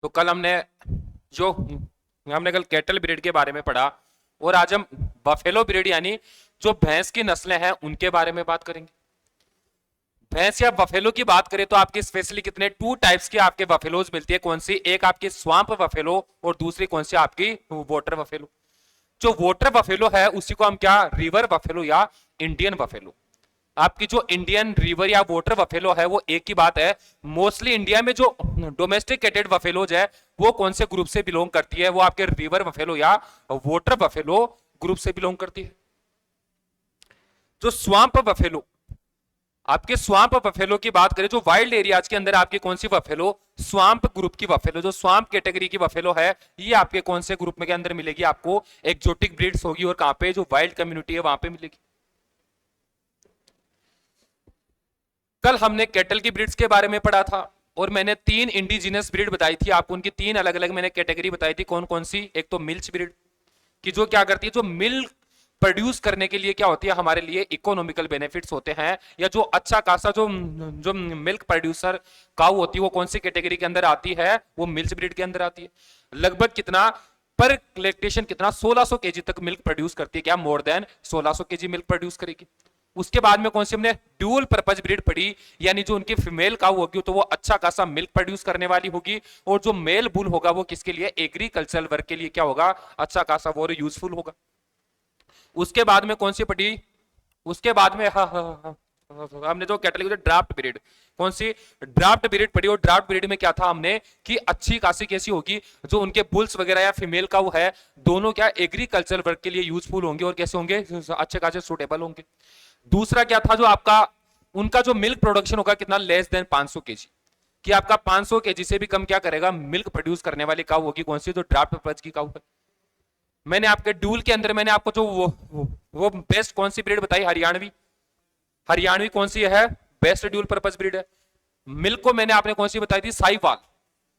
तो कल जो हमने कल कैटल ब्रीड के बारे में पढ़ा और आज हम बफेलो ब्रीड यानी जो भैंस की नस्लें हैं उनके बारे में बात करेंगे। भैंस या बफेलो की बात करें तो आपकी स्पेशली कितने टू टाइप्स की आपके बफेलोज मिलती है। कौन सी? एक आपकी स्वाम्प बफेलो और दूसरी कौन सी? आपकी वोटर बफेलो। जो वोटर बफेलो है उसी को हम क्या रिवर बफेलो या इंडियन बफेलो। आपकी जो इंडियन रिवर या वोटर बफेलो है वो एक ही बात है। मोस्टली इंडिया में जो डोमेस्टिकेटेड बफेलोज है वो कौन से ग्रुप से बिलोंग करती है? वो आपके रिवर बफेलो या वोटर बफेलो ग्रुप से बिलोंग करती है। जो स्वाम्प बफेलो, आपके स्वाम्प बफेलो की बात करें जो वाइल्ड एरियाज के अंदर आपकी कौन सी बफेलो? स्वाम्प ग्रुप की बफेलो। जो स्वाम्प कैटेगरी की बफेलो है ये आपके कौन से ग्रुप में के अंदर मिलेगी? आपको एक्जोटिक ब्रीड्स होगी और कहां पे? जो वाइल्ड कम्युनिटी है वहां पे मिलेगी। कल हमने कैटल की ब्रीड्स के बारे में पढ़ा था और मैंने 3 इंडिजिनस ब्रीड बताई थी आपको। उनकी 3 अलग अलग मैंने कैटेगरी बताई थी। कौन कौन सी? एक तो मिल्च ब्रीड की जो क्या करती है, जो मिल्क प्रोड्यूस करने के लिए क्या होती है हमारे लिए इकोनॉमिकल बेनिफिट्स होते हैं, या जो अच्छा खासा जो जो मिल्क प्रोड्यूसर काऊ होती है वो कौन सी कैटेगरी के अंदर आती है? वो मिल्च ब्रीड के अंदर आती है। लगभग कितना पर लैक्टेशन कितना 1600 केजी तक मिल्क प्रोड्यूस करती है। क्या? More than 1600 KG milk produce करेगी। उसके बाद में कौन सी हमने ड्यूल पर्पज ब्रीड पढ़ी, यानी जो उनकी फीमेल काऊ होगी तो वो अच्छा खासा मिल्क प्रोड्यूस करने वाली होगी, और जो मेल बुल होगा वो किसके लिए? एग्रीकल्चरल वर्क के लिए क्या होगा? अच्छा खासा वो यूजफुल होगा। उसके बाद में कौन सी पढ़ी? उसके बाद में हमने जो कैटेगरी ड्राफ्ट ब्रीड, कौन सी? ड्राफ्ट ब्रीड पढ़ी। और ड्राफ्ट ब्रीड में क्या था हमने कि अच्छी खासी कैसी होगी, जो उनके बुल्स वगैरह या फीमेल काऊ है दोनों क्या एग्रीकल्चर वर्क के लिए यूजफुल होंगे और कैसे होंगे? अच्छे खासे सुटेबल होंगे। दूसरा क्या था? जो आपका उनका जो मिल्क प्रोडक्शन होगा कितना? Less than 500 KG. कि आपका 500 केजी से भी कम क्या करेगा? मिल्क प्रोड्यूस करने वाली काऊ होगी। कौन सी? जो ड्राफ्ट पर्पज की काऊ है। मैंने आपके ड्यूल के अंदर मैंने आपको जो वो बेस्ट कौन सी ब्रीड बताई? हरियाणवी। हरियाणवी कौन सी है? बेस्ट ड्यूल पर्पज ब्रीड है। मिल्क को मैंने आपने कौन सी बताई थी? साहिवाल।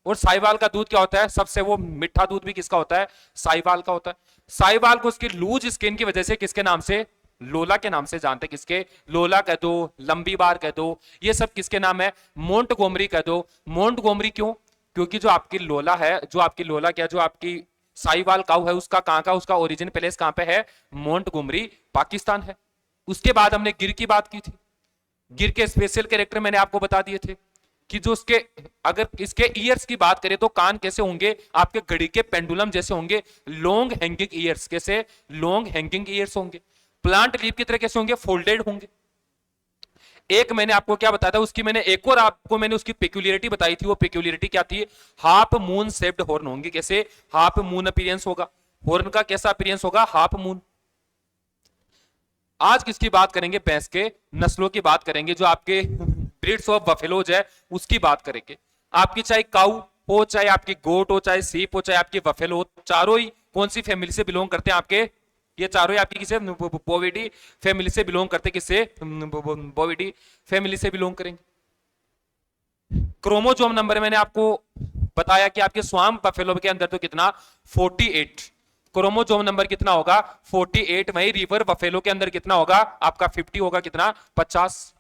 और साहिवाल का दूध क्या होता है? सबसे वो मीठा दूध भी किसका होता है? साहिवाल का होता है। साहिवाल को उसकी लूज स्किन की वजह से किसके नाम से? लोला के नाम से जानते हैं। किसके? लोला कह दो, लंबी बार कह दो, ये सब किसके नाम है? मोंट गोमरी कह दो। मोंट गोमरी क्यों? क्योंकि जो आपकी लोला है, जो आपकी लोला क्या, जो आपकी साहिवाल काऊ है उसका कहां का, उसका ओरिजिन प्लेस कहां पे है? मोंट गोमरी पाकिस्तान है। उसके बाद हमने गिर की बात की थी। गिर के स्पेशल कैरेक्टर मैंने आपको बता दिए थे कि जो उसके अगर इसके ईयर्स की बात करें तो कान कैसे होंगे? आपके घड़ी के पेंडुलम जैसे होंगे। Long hanging years. कैसे? लॉन्ग हैंगिंग ईयर्स होंगे। प्लांट लीफ की तरह कैसे होंगे? फोल्डेड होंगे। एक मैंने आपको क्या बताया था, उसकी मैंने एक और आपको मैंने उसकी पेक्यूलियरिटी बताई थी। वो पेक्यूलियरिटी क्या थी? हाफ मून शेप्ड हॉर्न होंगे। कैसे? हाफ मून अपीयरेंस होगा। हॉर्न का कैसा अपीयरेंस होगा? Half moon. आज किसकी बात करेंगे? भैंस के नस्लों की बात करेंगे। जो आपके ब्रीड्स ऑफ बफेलोज है उसकी बात करेंगे। आपकी चाहे काऊ हो, चाहे आपकी गोट हो, चाहे सीप हो, चाहे आपकी बफेलो हो, चारों ही कौन सी फैमिली से बिलोंग करते हैं? आपके ये चारों ही आपकी किसे? बोविडी फैमिली से बिलोंग करते। किससे? बोविडी फैमिली से बिलोंग करेंगे। क्रोमोजोम नंबर मैंने आपको बताया कि आपके स्वाम बफेलो के अंदर तो कितना? 48। क्रोमोजोम नंबर कितना होगा? 48। वही रिवर बफेलो के अंदर कितना होगा? आपका 50 होगा। कितना? 50।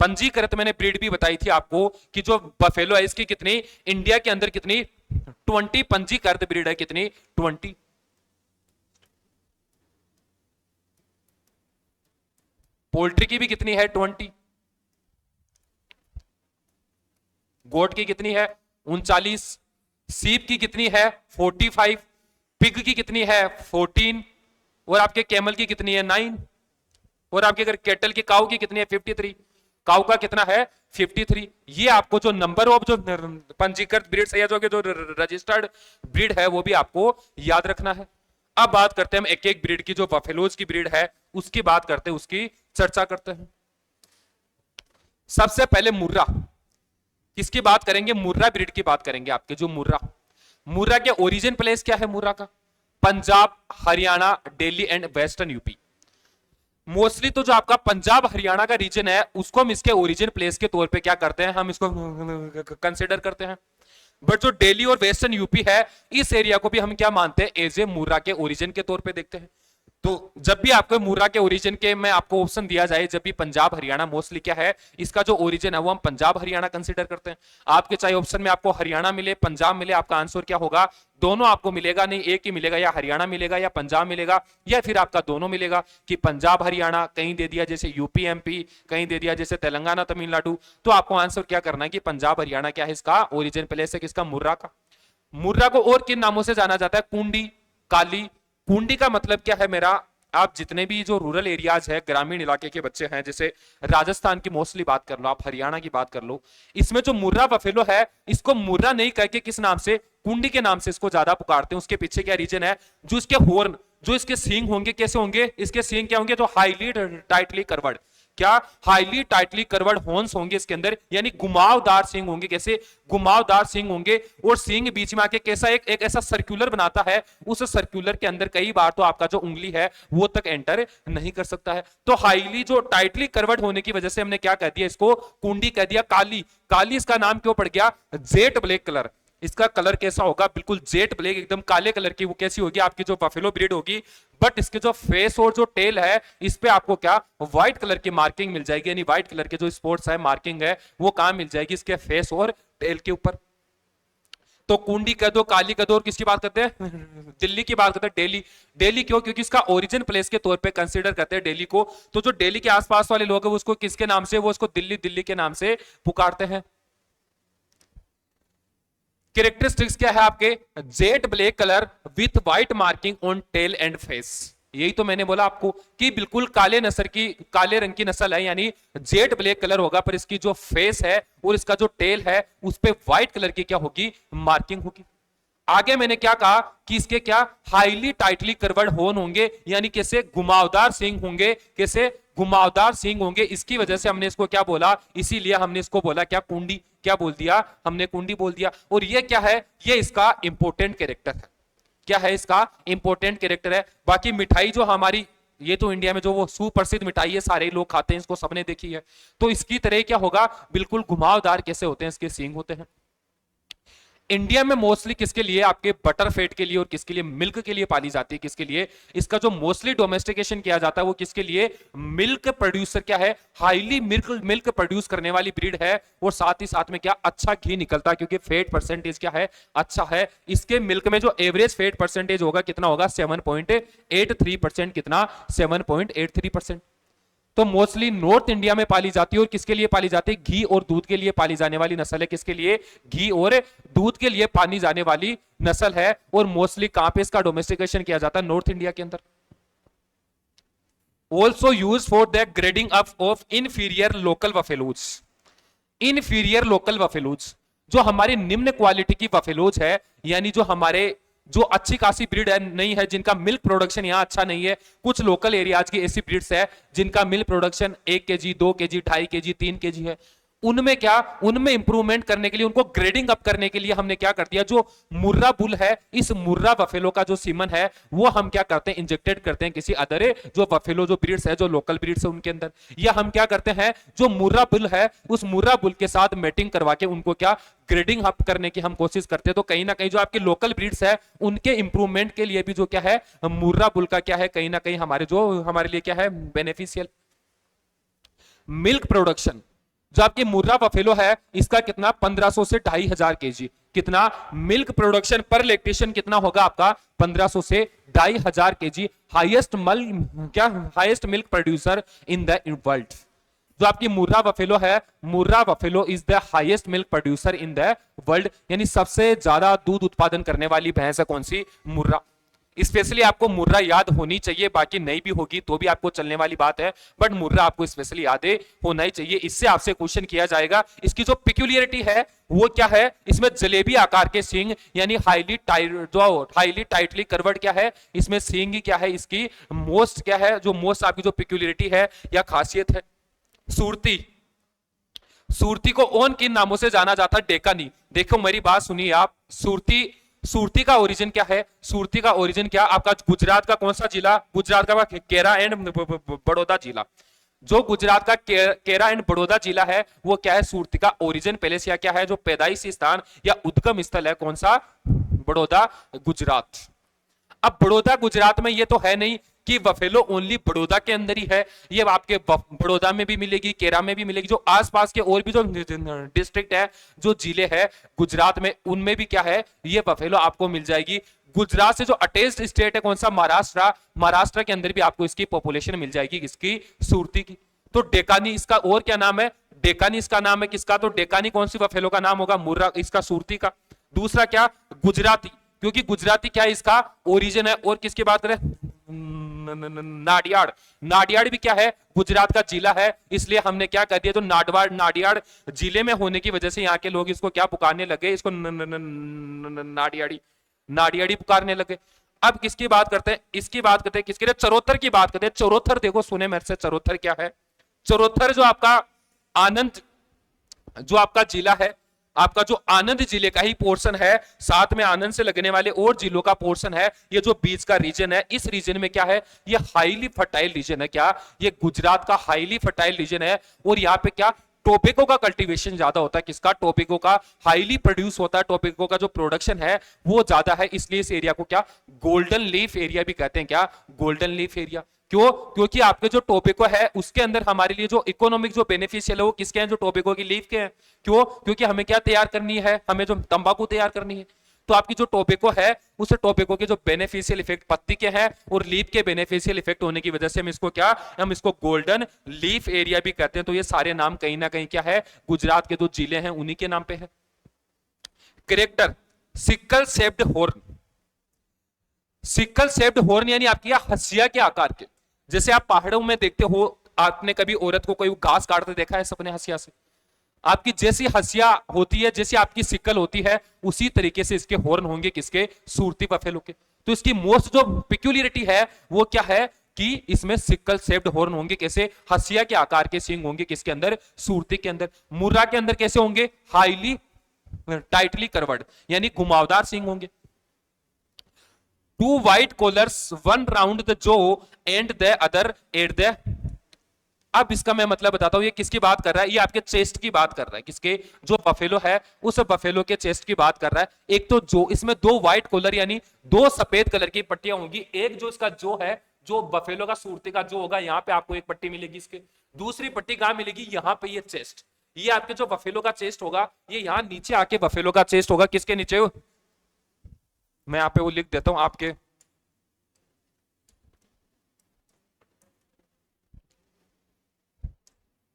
पंजीकृत मैंने ब्रीड भी बताई थी आपको कि जो बफेलो है इसकी कितनी इंडिया के अंदर कितनी? 20 पंजीकृत ब्रीड है। कितनी? 20। पोल्ट्री की भी कितनी है? 20। गोट की कितनी है? 39। सीप की कितनी है? 45। पिग की कितनी है? 14। और आपके कैमल की कितनी है? 9। और आपके अगर कैटल की काऊ की कितनी है? 53। काऊ का कितना है? 53। ये आपको जो नंबर ऑफ जो पंजीकृत ब्रीड है या जो रजिस्टर्ड ब्रीड है वो भी आपको याद रखना है। अब बात करते हैं हम एक एक ब्रीड की। जो बफेलोज की ब्रीड है उसकी बात करते हैं, उसकी चर्चा करते हैं। सबसे पहले मुर्रा। किसकी बात करेंगे? मुर्रा ब्रीड की बात करेंगे। आपके जो मुर्रा, मुर्रा के ओरिजिन प्लेस क्या है मुर्रा का? Punjab, Haryana, Delhi and western UP. Mostly तो जो आपका पंजाब हरियाणा का रीजन है उसको हम इसके ओरिजिन प्लेस के तौर पे क्या करते हैं? हम इसको कंसिडर करते हैं। बट जो दिल्ली और वेस्टर्न यूपी है इस एरिया को भी हम क्या मानते हैं? एज ए मुर्रा के ओरिजिन के तौर पे देखते हैं। तो जब भी आपको मुर्रा के ओरिजिन के में आपको ऑप्शन दिया जाए, जब भी पंजाब हरियाणा, मोस्टली क्या है इसका जो ओरिजिन है वो हम पंजाब हरियाणा कंसीडर करते हैं। आपके चाहे ऑप्शन में आपको हरियाणा मिले, पंजाब मिले, आपका आंसर क्या होगा? दोनों आपको मिलेगा नहीं, एक ही मिलेगा, या हरियाणा मिलेगा या पंजाब मिलेगा, या फिर आपका दोनों मिलेगा कि पंजाब हरियाणा, कहीं दे दिया जैसे यूपी एमपी, कहीं दे दिया जैसे तेलंगाना तमिलनाडु। तो आपको आंसर क्या करना है कि पंजाब हरियाणा क्या है इसका ओरिजिन प्लेस है किसका? मुर्रा का। मुर्रा को और किन नामों से जाना जाता है? कुंडी, काली। कुंडी का मतलब क्या है मेरा? आप जितने भी जो रूरल एरियाज है, ग्रामीण इलाके के बच्चे हैं, जैसे राजस्थान की मोस्टली बात कर लो, आप हरियाणा की बात कर लो, इसमें जो मुर्रा बफेलो है इसको मुर्रा नहीं कह के किस नाम से? कुंडी के नाम से इसको ज्यादा पुकारते हैं। उसके पीछे क्या रीजन है? जो इसके हॉर्न, जो इसके सींग होंगे, कैसे होंगे इसके सींग? क्या होंगे? जो हाईली टाइटली कर्वर्ड, क्या हाईली टाइटली कर्वर्ड हॉर्न्स होंगे इसके अंदर, यानी घुमावदार सींग होंगे। कैसे? घुमावदार सींग होंगे। और सींग बीच में आके कैसा एक ऐसा सर्कुलर बनाता है, उस सर्कुलर के अंदर कई बार तो आपका जो उंगली है वो तक एंटर नहीं कर सकता है। तो हाईली जो टाइटली कर्वर्ड होने की वजह से हमने क्या कह दिया इसको? कुंडी कह दिया। काली, काली इसका नाम क्यों पड़ गया? Jet black colour. इसका कलर कैसा होगा? बिल्कुल जेट ब्लैक, एकदम काले कलर की। वो कैसी होगी? आपकी जो बफेलो ब्रीड होगी, बट इसके जो फेस और जो टेल है इस पे आपको क्या व्हाइट कलर की मार्किंग मिल जाएगी, यानी व्हाइट कलर के जो स्पॉट्स है, मार्किंग है, वो कहां मिल जाएगी? इसके फेस और टेल के ऊपर। तो कुंडी कह दो, काली कह दो, और किसकी बात करते हैं? दिल्ली की बात करते हैं। दिल्ली, दिल्ली क्यों? क्योंकि इसका ओरिजिन प्लेस के तौर पे कंसीडर करते हैं दिल्ली को। तो जो दिल्ली के आसपास वाले लोग हैं वो उसको किसके नाम से? वो उसको दिल्ली, दिल्ली के नाम से पुकारते हैं। कैरेक्टरिस्टिक्स क्या है आपके? Jet black colour with white marking on tail and face. यही तो मैंने बोला आपको कि बिल्कुल काले नस्ल की, काले रंग की नस्ल है, यानी जेट ब्लैक कलर होगा, पर इसकी जो फेस है और इसका जो टेल है उस पे व्हाइट कलर की क्या होगी? मार्किंग होगी। आगे मैंने क्या कहा कि इसके क्या हाईली टाइटली कर्वर्ड हॉर्न होंगे, यानी कैसे? घुमावदार सींग होंगे। कैसे? घुमावदार सींग होंगे। इसकी वजह से हमने इसको क्या बोला? इसीलिए हमने इसको बोला क्या? कुंडी। क्या बोल दिया हमने? कुंडी बोल दिया। और ये क्या है? ये इसका इंपोर्टेंट कैरेक्टर है। क्या है? इसका इंपोर्टेंट कैरेक्टर है। बाकी मिठाई जो हमारी, ये तो इंडिया में जो वो सुप्रसिद्ध मिठाई है, सारे लोग खाते हैं, इसको सबने देखी है। तो इसकी तरह क्या होगा? बिल्कुल घुमावदार कैसे होते हैं? इसके सींग होते हैं। इंडिया में मोस्टली किसके लिए? आपके बटर फैट के लिए और किसके लिए? मिल्क के लिए पाली जाती है। किसके लिए? इसका जो मोस्टली डोमेस्टिकेशन किया जाता है वो किसके लिए? मिल्क प्रोड्यूसर क्या है? हाईली मिल्क मिल्क प्रोड्यूस करने वाली ब्रीड है। और साथ ही साथ में क्या? अच्छा घी निकलता है, क्योंकि फैट परसेंटेज क्या है? अच्छा है। इसके मिल्क में जो एवरेज फैट परसेंटेज होगा कितना होगा? 7.83%। कितना? 7.83%। तो मोस्टली नॉर्थ इंडिया में पाली जाती है। और किसके लिए पाली जाती है? घी और दूध के लिए पाली जाने वाली नस्ल है। किसके लिए? घी और दूध के लिए पाली जाने वाली नस्ल है। और मोस्टली कहां पे इसका डोमेस्टिकेशन किया जाता है? नॉर्थ इंडिया के अंदर। Also use for the grading up of inferior local buffaloes. Inferior local buffaloes, जो हमारी निम्न क्वालिटी की बफेलोज है, यानी जो हमारे जो अच्छी खासी ब्रीड है नहीं है, जिनका मिल्क प्रोडक्शन यहाँ अच्छा नहीं है। कुछ लोकल एरियाज की ऐसी ब्रीड्स है जिनका milk production 1 KG, 2 KG, 2.5 KG, 3 KG है। उनमें क्या? उनमें इंप्रूवमेंट करने के लिए, उनको ग्रेडिंग अप करने के लिए हमने क्या कर दिया? जो मुर्रा बुल है, इस मुर्रा बफेलो का जो सीमन है वो हम क्या करते हैं? इंजेक्टेड करते हैं किसी अदर जो बफेलो जो ब्रीड्स है, जो लोकल ब्रीड्स है उनके अंदर। या हम क्या करते हैं? जो मुर्रा बुल है उस मुर्रा बुल के साथ मेटिंग करवा के उनको क्या ग्रेडिंग अप करने की हम कोशिश करते हैं। तो कहीं ना कहीं जो आपके लोकल ब्रीड्स है उनके इंप्रूवमेंट के लिए भी जो क्या है, मुर्रा बुल का क्या है, कहीं ना कहीं हमारे लिए क्या है? बेनिफिशियल। मिल्क प्रोडक्शन, जो आपकी मुर्रा बफेलो है इसका कितना? 1500 से 2500 केजी। कितना मिल्क प्रोडक्शन पर लैक्टेशन कितना होगा आपका? 1500 से 2500 KG. Highest highest milk producer in the world. जो आपकी मुर्रा बफेलो है, Murrah buffalo is the highest milk producer in the world, यानी सबसे ज्यादा दूध उत्पादन करने वाली भैंस है कौन सी? मुर्रा। स्पेशली आपको मुर्रा याद होनी चाहिए, बाकी नहीं भी होगी तो भी आपको चलने वाली बात है, बट मुर्रा आपको स्पेशली याद होना ही चाहिए। इससे आपसे क्वेश्चन किया जाएगा। इसकी जो पिक्यूलियरिटी है वो क्या है? इसमें जलेबी आकार के सींग, यानी हाईली टाइटली कर्वर्ड क्या है? इसमें सींग क्या है? इसकी मोस्ट क्या है? जो मोस्ट आपकी जो पिक्यूलियरिटी है या खासियत है। सूरती, सूरती को और किन नामों से जाना जाता है? डेकानी। देखो मेरी बात सुनिए आप, सूरती, सूरती का ओरिजिन क्या है? सूरती का ओरिजिन क्या? आपका गुजरात का कौन सा जिला? गुजरात का केरा एंड बड़ौदा जिला। जो गुजरात का केरा एंड बड़ौदा जिला है वो क्या है? सूरती का ओरिजिन पैलेस या क्या है? जो पैदाइशी स्थान या उद्गम स्थल है कौन सा? बड़ौदा गुजरात। अब बड़ौदा गुजरात में ये तो है नहीं कि बफेलो ओनली बड़ौदा के अंदर ही है, ये आपके बड़ौदा में भी मिलेगी, केरा में भी मिलेगी, जो आसपास के और भी जो डिस्ट्रिक्ट है, जो जिले है गुजरात में, उनमें भी क्या है, ये बफेलो आपको मिल जाएगी। गुजरात से जो अटैच्ड स्टेट है कौन सा, महाराष्ट्र, महाराष्ट्र के अंदर भी आपको इसकी पॉपुलेशन मिल जाएगी, किसकी, सूरती की। तो डेकानी इसका और क्या नाम है, डेकानी इसका नाम है किसका, तो डेकानी कौन सी बफेलो का नाम होगा, मुर्रा इसका सूरती का। दूसरा क्या, गुजराती, क्योंकि गुजराती क्या है इसका ओरिजिन है। और किसकी बात करें, नाडियाड, नाडियाड भी क्या है, गुजरात का जिला है, इसलिए हमने क्या कर दिया, तो नाडवाड़, नाडियाड जिले में होने की वजह से यहाँ के लोग इसको क्या पुकारने लगे, इसको नाडियाड़ी, नाडियाड़ी पुकारने लगे। अब किसकी बात करते हैं, इसकी बात करते हैं किसके लिए, चरोतर की बात करते हैं। चरोतर देखो सुने मेरे से, चरोतर क्या है, चरोतर जो आपका आनंद, जो आपका जिला है, आपका जो आनंद जिले का ही पोर्शन है, साथ में आनंद से लगने वाले और जिलों का पोर्शन है, ये जो बीच का रीजन है, इस रीजन में क्या है, ये हाईली फर्टाइल रीजन है। क्या, ये गुजरात का हाईली फर्टाइल रीजन है। और यहाँ पे क्या, टोबैको का कल्टीवेशन ज्यादा होता है, किसका, टोबैको का हाईली प्रोड्यूस होता है, टोबैको का जो प्रोडक्शन है वो ज्यादा है, इसलिए इस एरिया को क्या, गोल्डन लीफ एरिया भी कहते हैं। क्या, गोल्डन लीफ एरिया। क्यों, क्योंकि आपके जो टोबैको है उसके अंदर हमारे लिए जो इकोनॉमिक जो बेनिफिशियल है वो किसके हैं, जो टोबैको की लीफ के हैं। क्यों, क्योंकि हमें क्या तैयार करनी है, हमें जो तंबाकू तैयार करनी है, तो आपकी जो टोबैको है उस टोबैको के जो बेनिफिशियल इफेक्ट पत्ती के हैं और लीफ के बेनिफिशियल इफेक्ट होने की वजह से हम इसको क्या, हम इसको गोल्डन लीफ एरिया भी कहते हैं। तो ये सारे नाम कहीं ना कहीं क्या है, गुजरात के जो जिले हैं उन्हीं के नाम पे है। Character, sickle shaped horn, sickle shaped horn यानी आपकी हंसिया के आकार के, जैसे आप पहाड़ों में देखते हो, आपने कभी औरत को कोई घास काटते देखा है सपने हंसिया से, आपकी जैसी हंसिया होती है, जैसी आपकी सिकल होती है, उसी तरीके से इसके हॉर्न होंगे, किसके, सूरती बफेलो के। तो इसकी मोस्ट जो पिक्यूलियरिटी है वो क्या है, कि इसमें सिकल शेप्ड हॉर्न होंगे, कैसे, हंसिया के आकार के सींग होंगे, किसके अंदर, सूरती के अंदर। मुर्रा के अंदर कैसे होंगे, हाईली टाइटली कर्वर्ड, यानी घुमावदार सींग होंगे। Two white collars, one round the जो and the other at the. अब इसका मैं मतलब बताता हूं, ये किसकी बात कर रहा है, ये आपके चेस्ट की बात कर रहा है, किसके, जो बफेलो है उस बफेलो के चेस्ट की बात कर रहा है। एक तो जो इसमें दो व्हाइट कॉलर यानी दो सफेद कलर की पट्टियां होंगी, एक जो इसका जो है, जो बफेलो का सूरती का जो होगा, यहाँ पे आपको एक पट्टी मिलेगी इसके, दूसरी पट्टी कहां मिलेगी, यहाँ पे, ये चेस्ट, ये आपके जो बफेलो का चेस्ट होगा, ये यहाँ नीचे आके बफेलो का चेस्ट होगा, किसके नीचे, मैं यहाँ पे वो लिख देता हूं आपके,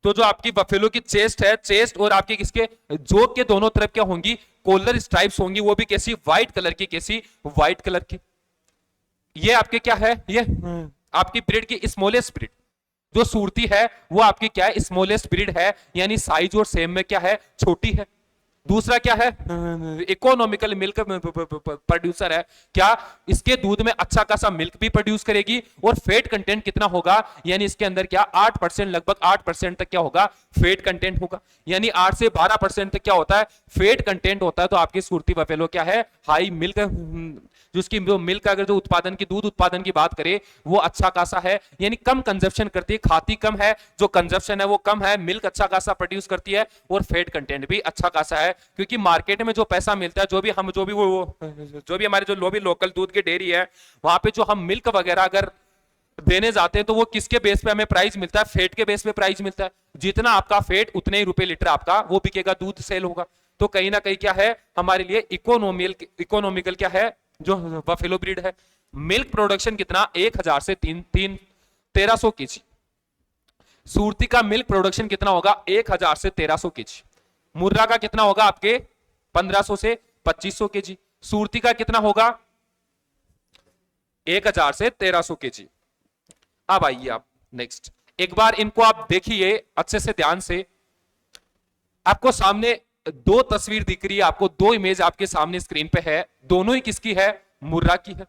तो जो आपकी बफेलो की चेस्ट है, चेस्ट और आपके किसके जोक के दोनों तरफ क्या होंगी, कॉलर स्ट्राइप्स होंगी, वो भी कैसी, व्हाइट कलर की, कैसी, व्हाइट कलर की। ये आपके क्या है, ये आपकी ब्रीड की स्मॉलेस्ट ब्रीड, जो सूरती है वो आपकी क्या है, स्मॉलेस्ट ब्रीड है, यानी साइज और सेम में क्या है, छोटी है। दूसरा क्या है, इकोनॉमिकल मिल्क प्रोड्यूसर है। क्या, इसके दूध में अच्छा खासा मिल्क भी प्रोड्यूस करेगी, और फैट कंटेंट कितना होगा, यानी इसके अंदर क्या 8%, लगभग 8% तक क्या होगा, फैट कंटेंट होगा, यानी 8 से 12% तक क्या होता है, फैट कंटेंट होता है। तो आपकी सूरती बफेलो क्या है, हाई मिल्क, जिसकी जो मिल्क अगर जो उत्पादन की, दूध उत्पादन की बात करें, वो अच्छा खासा है, यानी कम कंजप्शन करती है, खाती कम है, जो कंजप्शन है वो कम है, मिल्क अच्छा खासा प्रोड्यूस करती है, और फैट कंटेंट भी अच्छा खासा है। क्योंकि मार्केट में जो पैसा मिलता है, जो भी हमारे जो भी लोकल दूध की डेयरी है, वहां पे जो हम मिल्क वगैरह अगर देने जाते हैं, तो वो किसके बेस पे हमें प्राइस मिलता है, फेट के बेस पे प्राइस मिलता है। जितना आपका फेट उतने ही रुपए लीटर आपका वो बिकेगा, दूध सेल होगा। तो कहीं ना कहीं क्या है, हमारे लिए इकोनॉमिकल क्या है, जो बफेलो ब्रीड है। मिल्क प्रोडक्शन कितना, 1000 से 1300 केजी। सूरती का मिल्क प्रोडक्शन कितना होगा, 1000 से 1300 केजी। मुर्रा का कितना होगा आपके, 1500 से 2500 केजी। सूरती का कितना होगा, 1000 से 1300 केजी। अब आइए आप नेक्स्ट, एक बार इनको आप देखिए अच्छे से ध्यान से। आपको सामने दो तस्वीर दिख रही है, आपको दो इमेज आपके सामने स्क्रीन पे है, दोनों ही किसकी है, मुर्रा की है।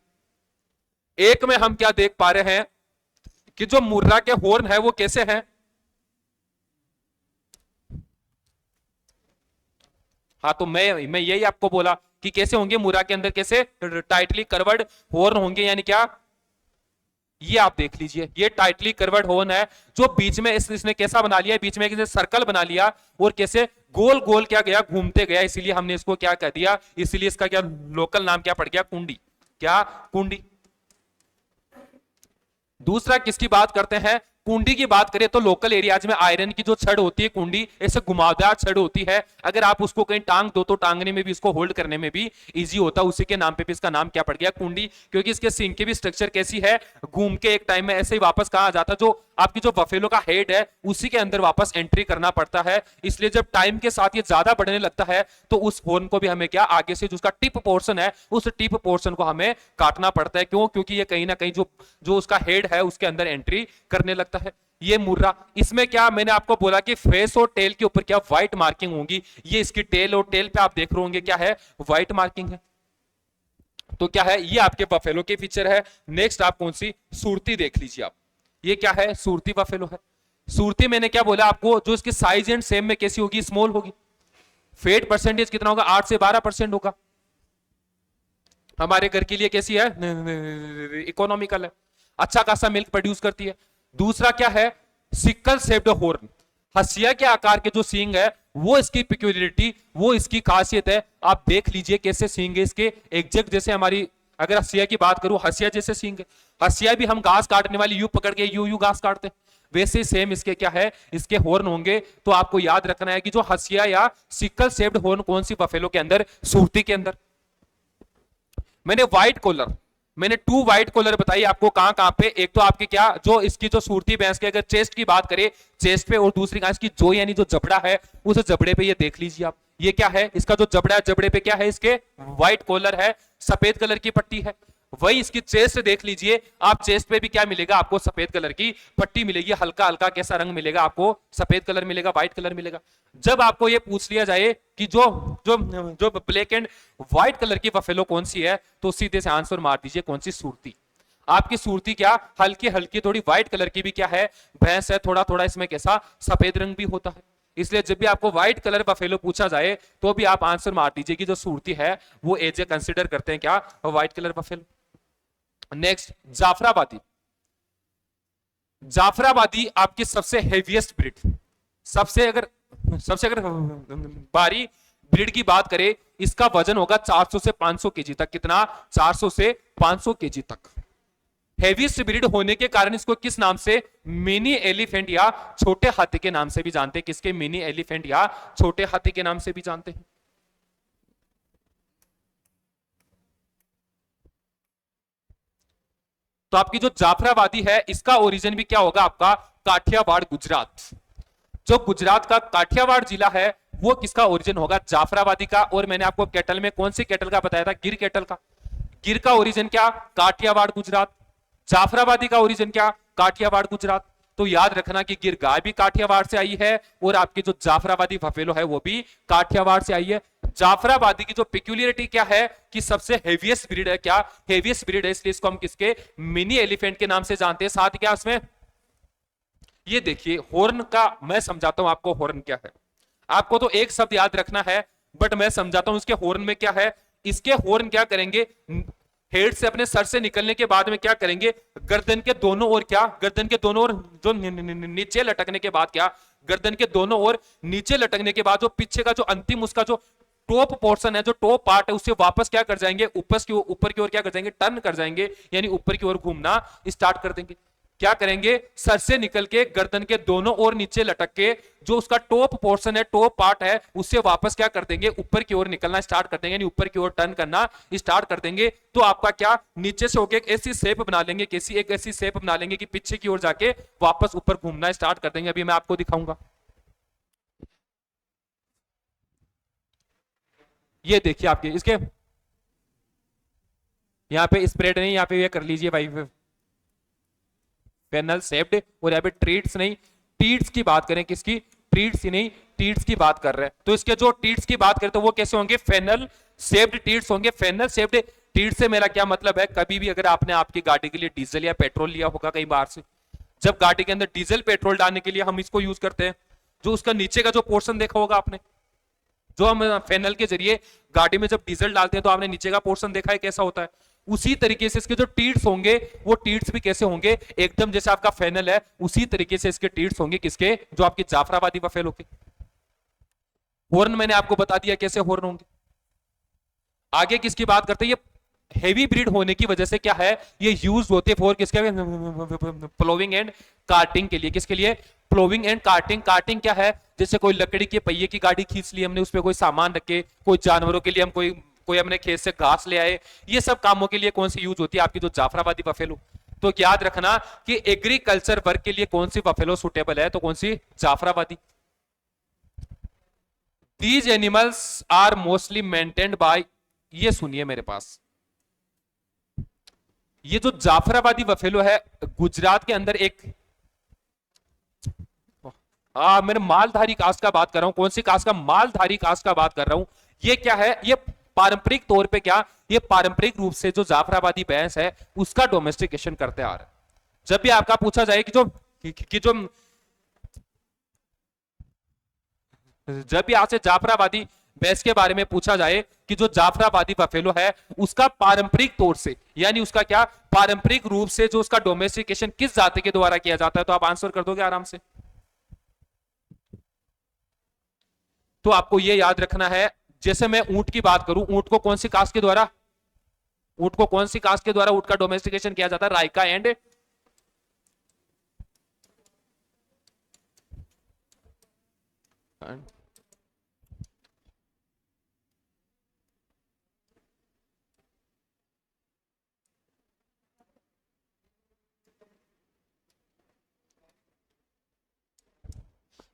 एक में हम क्या देख पा रहे हैं कि जो मुर्रा के हॉर्न है वो कैसे हैं, हाँ तो मैं यही आपको बोला कि कैसे होंगे, मुर्रा के अंदर कैसे टाइटली कर्वर्ड हॉर्न होंगे, यानी क्या, ये आप देख लीजिए, ये टाइटली कर्वर्ड हॉर्न है, जो बीच में इसने कैसा बना लिया, बीच में कैसे सर्कल बना लिया, और कैसे गोल गोल क्या गया, घूमते गया, इसीलिए हमने इसको क्या कह दिया, इसीलिए इसका क्या लोकल नाम क्या पड़ गया, कुंडी। क्या, कुंडी। दूसरा किसकी बात करते हैं, कुंडी की बात करें तो लोकल एरियाज में आयरन की जो छड़ होती है कुंडी ऐसे घुमावदार छड़ होती है, अगर आप उसको कहीं टांग दो तो टांगने में भी, इसको होल्ड करने में भी इजी होता है, उसी के नाम पे भी इसका नाम क्या पड़ गया, कुंडी। क्योंकि इसके सींग की भी स्ट्रक्चर कैसी है, घूम के एक टाइम में ऐसे ही वापस कहा जाता, जो आपकी जो बफेलो का हेड है उसी के अंदर वापस एंट्री करना पड़ता है। इसलिए जब टाइम के साथ ये ज्यादा बढ़ने लगता है तो उस हॉर्न को भी हमें क्या, आगे से जो उसका टिप पोर्शन है उस टिप पोर्शन को हमें काटना पड़ता है। क्यों, क्योंकि ये कहीं ना कहीं जो जो उसका हेड है उसके अंदर एंट्री करने लगता है। ये मुर्रा, इसमें क्या मैंने आपको बोला कि फेस और टेल के ऊपर क्या व्हाइट मार्किंग होगी, ये इसकी टेल, और टेल पे आप देख रहे होंगे क्या है, व्हाइट मार्किंग है। तो क्या है, ये आपके बफेलो के फीचर है। नेक्स्ट आप कौन सी, सूरती देख लीजिए आप, ये क्या है, सूरती बफेलो है। सूरती मैंने क्या बोला आपको, जो इसकी साइज एंड सेम में कैसी होगी, स्मॉल होगी। फैट परसेंटेज कितना होगा, 8 से 12% होगा। हमारे घर के लिए कैसी है, इकोनॉमिकल है, अच्छा खासा मिल्क प्रोड्यूस करती है। दूसरा क्या है, सिकल शेप्ड हॉर्न, हसिया के आकार के जो सींग है वो इसकी पिक्यूलियरिटी, वो इसकी खासियत है। आप देख लीजिए कैसे सींग है इसके, एग्जैक्ट जैसे हमारी, अगर हसिया की बात करूं, हसिया जैसे सींग है। हसिया भी हम घास काटने वाली यू पकड़ के यू यू घास काटते हैं, वैसे सेम इसके क्या है, इसके हॉर्न होंगे। तो आपको याद रखना है कि जो हसिया या सिकल शेप्ड हॉर्न कौन सी बफेलो के अंदर, सूरती के अंदर। मैंने व्हाइट कॉलर, मैंने 2 व्हाइट कॉलर बताई आपको, कहां कहां पे, एक तो आपके क्या, जो इसकी जो सूरती भैंस की अगर चेस्ट की बात करें, चेस्ट पे, और दूसरी कहां, इसकी जो यानी जो जबड़ा है, उस जबड़े पे ये देख लीजिए आप, ये क्या है, इसका जो जबड़ा है, जबड़े पे क्या है, इसके व्हाइट कॉलर है, सफेद कलर की पट्टी है। वही इसकी चेस्ट देख लीजिए आप, चेस्ट पे भी क्या मिलेगा आपको, सफेद कलर की पट्टी मिलेगी, हल्का हल्का कैसा रंग मिलेगा आपको, सफेद कलर मिलेगा, व्हाइट कलर मिलेगा। जब आपको ये पूछ लिया जाए कि जो जो जो ब्लैक एंड व्हाइट कलर की बफेलो कौन सी है, तो सीधे से आंसर मार दीजिए, कौन सी, सूरती। आपकी सूरती क्या, हल्की हल्की थोड़ी व्हाइट कलर की भी क्या है, भैंस है, थोड़ा थोड़ा इसमें कैसा सफेद रंग भी होता है। इसलिए जब भी आपको व्हाइट कलर बफेलो पूछा जाए तो भी आप आंसर मार दीजिए कि जो सूरती है वो एज ए कंसिडर करते हैं क्या, white colour buffalo. Next, Jafarabadi. Jafarabadi आपकी सबसे हेवीएस्ट ब्रीड, सबसे अगर भारी ब्रीड की बात करें, इसका वजन होगा 400 से 500 केजी तक। कितना, 400 से 500 केजी तक। हेवीएस्ट ब्रीड होने के कारण इसको किस नाम से, मिनी एलिफेंट या छोटे हाथी के नाम से भी जानते हैं। किसके, मिनी एलिफेंट या छोटे हाथी के नाम से भी जानते हैं। तो आपकी जो जाफराबादी है, इसका ओरिजिन भी क्या होगा आपका, काठियावाड़, गुजरात। जो गुजरात का काठियावाड़ जिला है वो किसका ओरिजिन होगा, जाफराबादी का। और मैंने आपको कैटल में कौन सी कैटल का बताया था, गिर कैटल का। गिर का ओरिजिन क्या, काठियावाड़, गुजरात। जाफराबादी का ओरिजिन क्या, काठियावाड़, गुजरात। तो याद रखना कि गिर गाय भी काठियावाड़ से आई है, और आपकी जो जाफराबादी बफेलो है वो भी काठियावाड़ से आई है। जाफराबादी की जो पिक्यूलियरिटी क्या है कि सबसे हेवीएस्ट ब्रीड है, क्या हेवीएस्ट ब्रीड है, इसलिए इसको हम किसके, मिनी एलिफेंट के नाम से जानते हैं। साथ क्या उसमें, ये देखिए हॉर्न का, मैं समझाता हूं आपको हॉर्न क्या है। आपको तो एक शब्द याद रखना है, बट मैं समझाता हूं इसके हॉर्न में क्या है। इसके हॉर्न क्या करेंगे, हेड से, अपने सर से निकलने के बाद में क्या करेंगे, गर्दन के दोनों ओर क्या, गर्दन के दोनों ओर जो नीचे लटकने के बाद क्या, गर्दन के दोनों ओर नीचे लटकने के बाद जो पीछे का जो अंतिम उसका जो टॉप पोर्शन है, जो टॉप पार्ट है, उससे वापस क्या कर जाएंगे, ऊपर की ओर क्या कर जाएंगे, टर्न कर जाएंगे, यानी ऊपर की ओर घूमना स्टार्ट कर देंगे। क्या करेंगे, सर से निकल के गर्दन के दोनों ओर नीचे लटक के जो उसका टॉप पोर्शन है, टॉप पार्ट है, उससे वापस क्या कर देंगे, ऊपर की ओर निकलना स्टार्ट कर देंगे, यानी ऊपर की ओर टर्न करना स्टार्ट कर देंगे। तो आपका क्या, नीचे से होके एक ऐसी शेप बना लेंगे, कैसी, एक ऐसी शेप बना लेंगे कि पीछे की ओर जाके वापस ऊपर घूमना स्टार्ट कर देंगे। अभी मैं आपको दिखाऊंगा, ये देखिए आपके इसके यहाँ पे स्प्रेड नहीं, यहाँ पे ये कर लीजिए भाई, फेनल शेप्ड। और यहाँ पे ट्रीट्स नहीं, टीट्स की बात करें, किसकी, ट्रीट्स ही नहीं, टीट्स की बात कर रहे हैं। तो इसके जो टीट्स की बात करें तो वो कैसे होंगे, फेनल शेप्ड टीट्स होंगे। फेनल शेप्ड टीट्स से मेरा क्या मतलब है, कभी भी अगर आपने आपकी गाड़ी के लिए डीजल या पेट्रोल लिया होगा कहीं बाहर से, जब गाड़ी के अंदर डीजल पेट्रोल डालने के लिए हम इसको यूज करते हैं, जो उसका नीचे का जो पोर्शन देखा होगा आपने, जो हम फेनल के जरिए गाड़ी में जब डीजल डालते हैं तो आपने नीचे का पोर्शन देखा है कैसा होता है। उसी तरीके से इसके जो टीट्स होंगे वो टीट्स भी कैसे होंगे, एकदम जैसे आपका फेनल है उसी तरीके से इसके टीट्स होंगे, किसके, जो आपकी जाफराबादी बफेलो के। हॉर्न मैंने आपको बता दिया कैसे हॉर्न होंगे। आगे किसकी बात करते हैं, ये हेवी ब्रीड होने की वजह से क्या है, ये यूज होते फॉर किसके, प्लोविंग एंड कार्टिंग के लिए। किसके लिए? प्लोविंग एंड कार्टिंग। कार्टिंग क्या है? जैसे कोई लकड़ी के पहिए की गाड़ी खींच ली हमने, उसपे कोई सामान रखे, कोई जानवरों के लिए हम कोई कोई अपने खेत से घास ले आए, ये सब कामों के लिए कौन सी यूज होती है? आपकी जो जाफराबादी बफेलो। तो याद रखना कि एग्रीकल्चर वर्क के लिए कौन सी बफेलो सुटेबल है, तो कौन सी? Jafarabadi. These animals are mostly maintained by, ये सुनिए मेरे पास, ये जो जाफराबादी बफेलो है गुजरात के अंदर एक, हाँ मैंने मालधारी कास्ट का बात कर रहा हूं। कौन सी कास्ट का? मालधारी कास्ट का बात कर रहा हूं। ये क्या है? ये पारंपरिक तौर पे क्या, ये पारंपरिक रूप से जो जाफराबादी भैंस है उसका डोमेस्टिकेशन करते आ रहे हैं। जब भी आपका पूछा जाए कि जो जब भी आपसे जाफराबादी भैंस के बारे में पूछा जाए कि जो जाफराबादी बफेलो है उसका पारंपरिक तौर से, यानी उसका क्या पारंपरिक रूप से जो उसका डोमेस्टिकेशन किस जाति के द्वारा किया जाता है, तो आप आंसर कर दोगे आराम से। तो आपको यह याद रखना है, जैसे मैं ऊंट की बात करूं, ऊंट को कौन सी कास्ट के द्वारा, ऊंट को कौन सी कास्ट के द्वारा ऊंट का डोमेस्टिकेशन किया जाता है? राइका एंड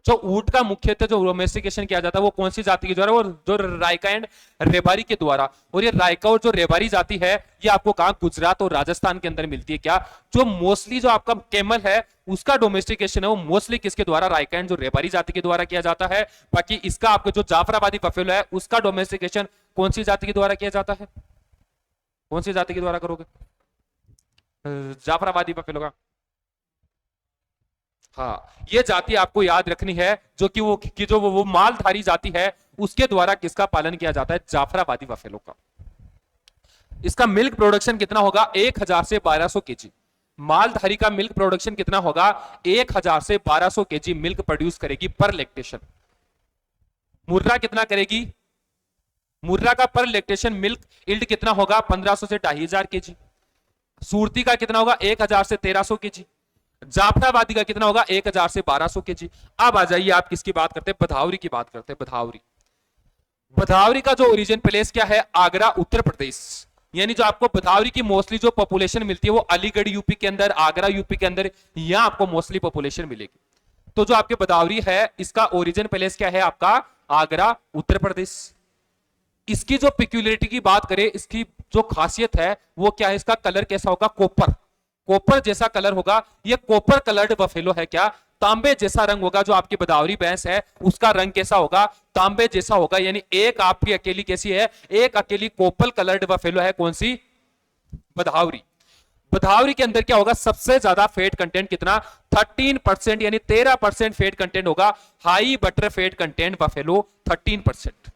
जो ऊंट का मुख्यतः जो डोमेस्टिकेशन किया जाता है वो कौन सी जाति के द्वारा? वो जो रायका एंड रेबारी के द्वारा। और ये रायका और जो रेबारी जाति है ये आपको कहां? गुजरात और राजस्थान के अंदर मिलती है। क्या? जो मोस्टली जो आपका कैमल है उसका डोमेस्टिकेशन है वो मोस्टली किसके द्वारा? रायका एंड जो रेबारी जाति के द्वारा किया जाता है। बाकी इसका आपको जो जाफराबादी बफेलो है उसका डोमेस्टिकेशन कौन सी जाति के द्वारा किया जाता है? कौन सी जाति के द्वारा करोगे जाफराबादी बफेलो का? हाँ, ये जाति आपको याद रखनी है, जो कि वो मालधारी जाति है उसके द्वारा किसका पालन किया जाता है? जाफराबादी बफेलो का। इसका मिल्क प्रोडक्शन कितना होगा? 1000 से 1200 केजी। मालधारी का मिल्क प्रोडक्शन कितना होगा? 1000 से 1200 केजी मिल्क प्रोड्यूस करेगी पर लैक्टेशन। मुर्रा कितना करेगी? मुर्रा का पर लैक्टेशन मिल्क इल्ड कितना होगा? 1500 से 2500 केजी। सूरती का कितना होगा? 1000 से 1300 केजी। जाफराबादी का कितना होगा? 1000 से 1200 केजी। अब आ जाइए, आप किसकी बात करते हैं? भदावरी की बात करते हैं। भदावरी, भदावरी का जो ओरिजिन प्लेस क्या है? आगरा, उत्तर प्रदेश। यानी जो आपको भदावरी की मोस्टली जो पॉपुलेशन मिलती है वो अलीगढ़ यूपी के अंदर, आगरा यूपी के अंदर, यहां आपको मोस्टली पॉपुलेशन मिलेगी। तो जो आपके भदावरी है इसका ओरिजिन प्लेस क्या है? आपका आगरा, उत्तर प्रदेश। इसकी जो पिक्यूलियरिटी की बात करें, इसकी जो खासियत है वो क्या है? इसका कलर कैसा होगा? कॉपर, कॉपर जैसा कलर होगा। ये कॉपर कलर्ड बफेलो है। क्या? तांबे जैसा रंग होगा। जो आपकी भदावरी भैंस है उसका रंग कैसा होगा? तांबे जैसा होगा। यानी एक आपकी अकेली कैसी है? एक अकेली कॉपर कलर्ड बफेलो है। कौन सी? भदावरी। भदावरी के अंदर क्या होगा? सबसे ज्यादा फेट कंटेंट कितना? 13%, यानी 13% फेट कंटेंट होगा। High butter fat content buffalo 13%।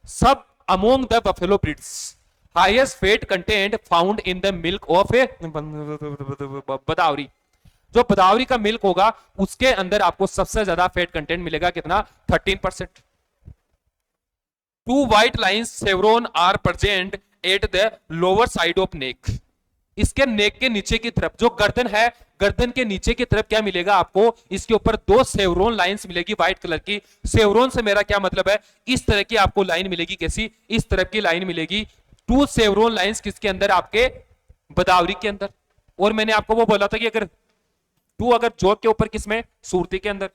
सब among the buffalo breeds highest fat content found in the milk of a Bhadawari. जो भदावरी का मिल्क होगा उसके अंदर आपको सबसे ज्यादा फेट कंटेंट मिलेगा। कितना? 13%। Two white lines chevron are present at the lower side of neck. इसके नेक के नीचे की तरफ जो गर्दन है, गर्दन के नीचे की तरफ क्या मिलेगा आपको? इसके ऊपर 2 सेवरोन लाइंस मिलेगी व्हाइट कलर की। सेवरोन से मेरा क्या मतलब है? इस तरह की आपको लाइन मिलेगी। कैसी? इस तरफ की लाइन मिलेगी। 2 सेवरोन लाइंस किसके अंदर? आपके भदावरी के अंदर। और मैंने आपको वो बोला था कि अगर 2 अगर जोक के ऊपर, किसमें? सूरती के अंदर।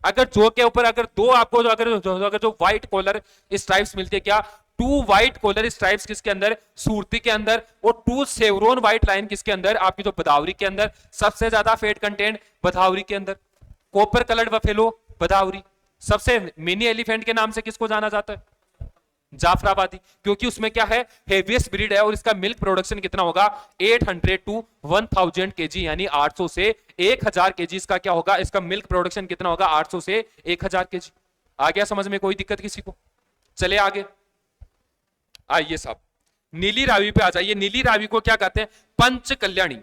अगर जोक के ऊपर अगर 2 आपको अगर जो व्हाइट कॉलर स्ट्राइप्स मिलती है, क्या? 2 व्हाइट कॉलर स्ट्राइप्स किसके अंदर? सूरती के अंदर। और 2 सेवरोन व्हाइट लाइन किसके अंदर? आपकी जो भदावरी के अंदर। सबसे ज्यादा फेट कंटेंट भदावरी के अंदर। Copper coloured buffalo Bhadawari. सबसे मिनी एलिफेंट के नाम से किसको जाना जाता है? जाफराबादी, क्योंकि उसमें क्या है? हेवीएस्ट ब्रीड है। और इसका मिल्क प्रोडक्शन कितना होगा? 800 टू 1000 केजी, यानी 800 से 1000 केजी इसका क्या होगा? इसका मिल्क प्रोडक्शन कितना होगा? 800 से 1000 केजी। आ गया समझ में? कोई दिक्कत किसी को? चले आगे। आइए साहब, नीली रावी पे आ जाइए। नीली रावी को क्या कहते हैं? पंच कल्याणी।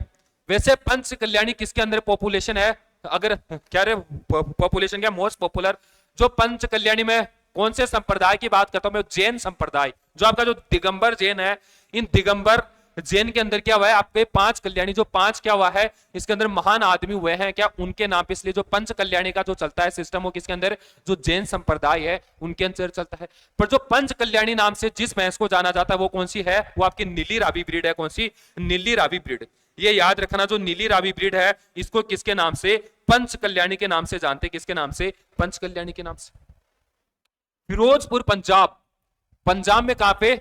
वैसे पंच कल्याणी किसके अंदर पॉपुलेशन है? अगर क्या रे पॉपुलेशन क्या मोस्ट पॉपुलर जो पंच कल्याणी में कौन से संप्रदाय की बात करता हूं मैं? जैन संप्रदाय। जो आपका जो दिगंबर जैन है, इन दिगंबर जैन के अंदर क्या हुआ है, आपके 5 कल्याणी, जो 5 क्या हुआ है इसके अंदर महान आदमी हुए हैं क्या, उनके नाम पे, इसलिए जो पंच कल्याणी का जो चलता है सिस्टम वो किसके अंदर, जो जैन संप्रदाय है उनके अंदर चलता है। पर जो पंच कल्याणी नाम से जिस भैंस को जाना जाता है वो कौन सी है, वो आपकी नीली रावी ब्रीड है। कौन सी, नीली रावी ब्रीड। ये याद रखना, जो नीली रावी ब्रीड है इसको किसके नाम से, पंच कल्याणी के नाम से जानते, किसके नाम से, पंच कल्याणी के नाम से। फिरोजपुर पंजाब, पंजाब में कहां पे,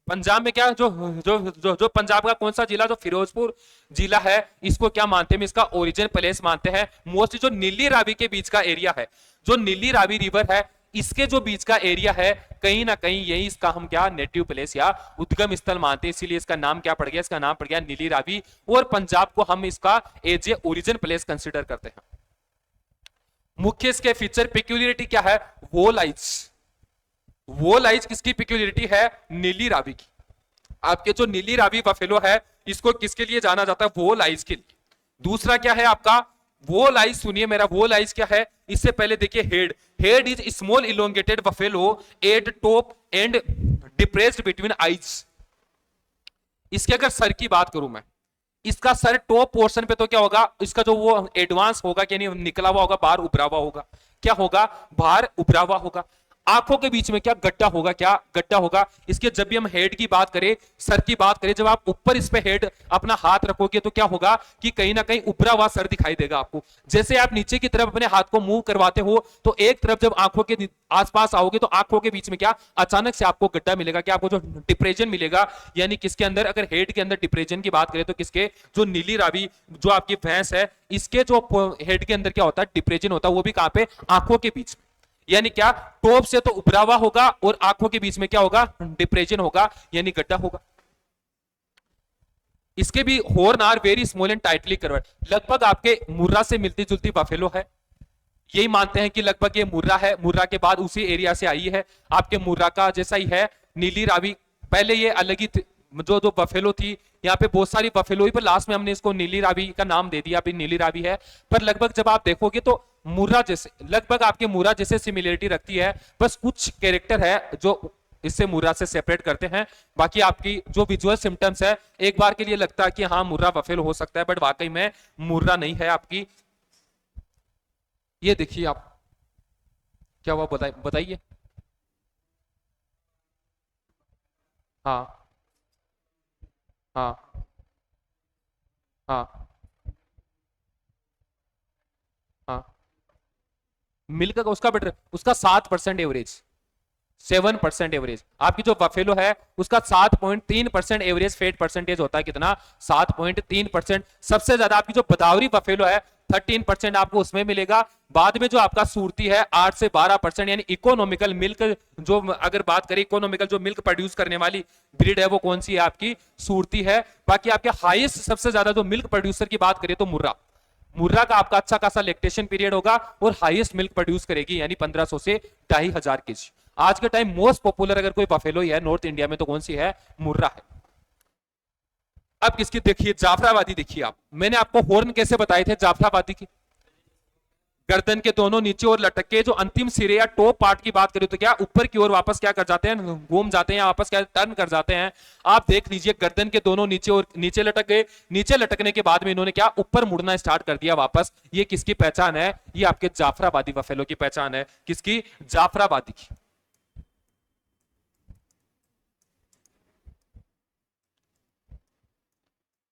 पंजाब में क्या, जो जो जो जो पंजाब का कौन सा जिला, जो फिरोजपुर जिला है, इसको क्या मानते हैं, इसका ओरिजिन प्लेस मानते हैं। मोस्टली जो नीली रावी के बीच का एरिया है, जो नीली रावी रिवर है इसके जो बीच का एरिया है, कहीं ना कहीं यही इसका हम क्या नेटिव प्लेस या उद्गम स्थल मानते हैं, इसीलिए इसका नाम क्या पड़ गया, इसका नाम पड़ गया नीली रावी। और पंजाब को हम इसका as a origin place consider करते हैं। मुख्य इसके फीचर पिक्यूलियरिटी क्या है, वोल आइज। वोल आइज किसकी पिक्यूलियरिटी है, नीली रावी की। आपके जो नीली रावी बफेलो है इसको किसके लिए जाना जाता है, वोल आइज के लिए। दूसरा क्या है आपका, वोल आइज, सुनिए मेरा, वोल आइज क्या है, इससे पहले देखिए head. Head is small elongated buffalo eight top and depressed between eyes. इसके अगर सर की बात करूं मैं, इसका सर टॉप पोर्शन पे तो क्या होगा, इसका जो वो एडवांस होगा कि नहीं, निकला हुआ होगा, बाहर उभरा हुआ होगा, क्या होगा, बाहर उभरा हुआ होगा। आंखों के बीच में क्या गड्ढा होगा, क्या गड्ढा होगा। इसके जब भी हम हेड की बात करें, सर की बात करें, जब आप ऊपर इस पे हेड अपना हाथ रखोगे तो क्या होगा कि कहीं ना कहीं उभरा हुआ सर दिखाई देगा आपको। जैसे आप नीचे की तरफ अपने हाथ को मूव करवाते हो तो एक तरफ जब आंखों के आसपास आओगे तो आंखों के बीच में क्या अचानक से आपको गड्ढा मिलेगा, क्या आपको जो डिप्रेशन मिलेगा। यानी किसके अंदर, अगर हेड के अंदर डिप्रेशन की बात करें तो किसके, जो नीली रावी जो आपकी भैंस है इसके जो हेड के अंदर क्या होता है, डिप्रेशन होता है, वो भी कहां पे, आंखों के बीच में। यानी क्या, टॉप से तो उभरा हुआ होगा और आंखों के बीच में क्या होगा, डिप्रेशन होगा, यानी गड्ढा होगा। इसके भी horn are very small and tightly curved. लगभग आपके मुर्रा से मिलती जुलती बफेलो है, यही मानते हैं कि लगभग ये मुर्रा है, मुर्रा के बाद उसी एरिया से आई है, आपके मुर्रा का जैसा ही है नीली रावी। पहले ये अलग ही जो जो बफेलो थी, यहाँ पे बहुत सारी बफेलो ही, पर लास्ट में हमने इसको नीली रावी का नाम दे दिया, अभी नीली रावी है। पर लगभग जब आप देखोगे तो मुर्रा जैसे, लगभग आपके मुर्रा जैसे सिमिलरिटी रखती है, बस कुछ कैरेक्टर है जो इससे मुर्रा से सेपरेट करते हैं। बाकी आपकी जो विजुअल सिम्टम्स है, एक बार के लिए लगता है कि हाँ मुर्रा बफेलो हो सकता है, बट वाकई में मुर्रा नहीं है आपकी। ये देखिए आप, क्या हुआ बताइए। हाँ हाँ हाँ हाँ, मिल्क का उसका बेटर, उसका 7% एवरेज, 7% एवरेज। आपकी जो बफेलो है उसका 7.3% एवरेज फेट परसेंटेज होता है, कितना, 7.3%। सबसे ज्यादा आपकी जो बदावरी बफेलो है 13% आपको उसमें मिलेगा। बाद में जो आपका सूरती है 8 से 12%, यानी इकोनॉमिकल मिल्क, जो अगर बात करें इकोनॉमिकल जो मिल्क प्रोड्यूस करने वाली ब्रीड है वो कौन सी है, आपकी सूरती है। बाकी आपके हाईएस्ट सबसे ज्यादा जो मिल्क प्रोड्यूसर की बात करें तो मुर्रा, मुर्रा का आपका अच्छा खासा लैक्टेशन पीरियड होगा और हाईएस्ट मिल्क प्रोड्यूस करेगी, यानी 1500 से 2500 केजी। आज के टाइम मोस्ट पॉपुलर अगर कोई बफेलो ही है नॉर्थ इंडिया में तो कौन सी है, मुर्रा है। अब किसकी देखिए, जाफराबादी देखिए आप, मैंने आपको हॉर्न कैसे बताए थे जाफराबादी की, गर्दन के दोनों नीचे और लटक के, जो अंतिम सिरे या टॉप पार्ट की बात करें तो क्या ऊपर की ओर वापस क्या कर जाते हैं, घूम जाते हैं, या वापस क्या टर्न कर जाते हैं। आप देख लीजिए गर्दन के दोनों नीचे और नीचे लटक गए, नीचे लटकने के बाद में इन्होंने क्या ऊपर मुड़ना स्टार्ट कर दिया वापस। ये किसकी पहचान है, ये आपके जाफराबादी बफेलो की पहचान है। किसकी, जाफराबादी की।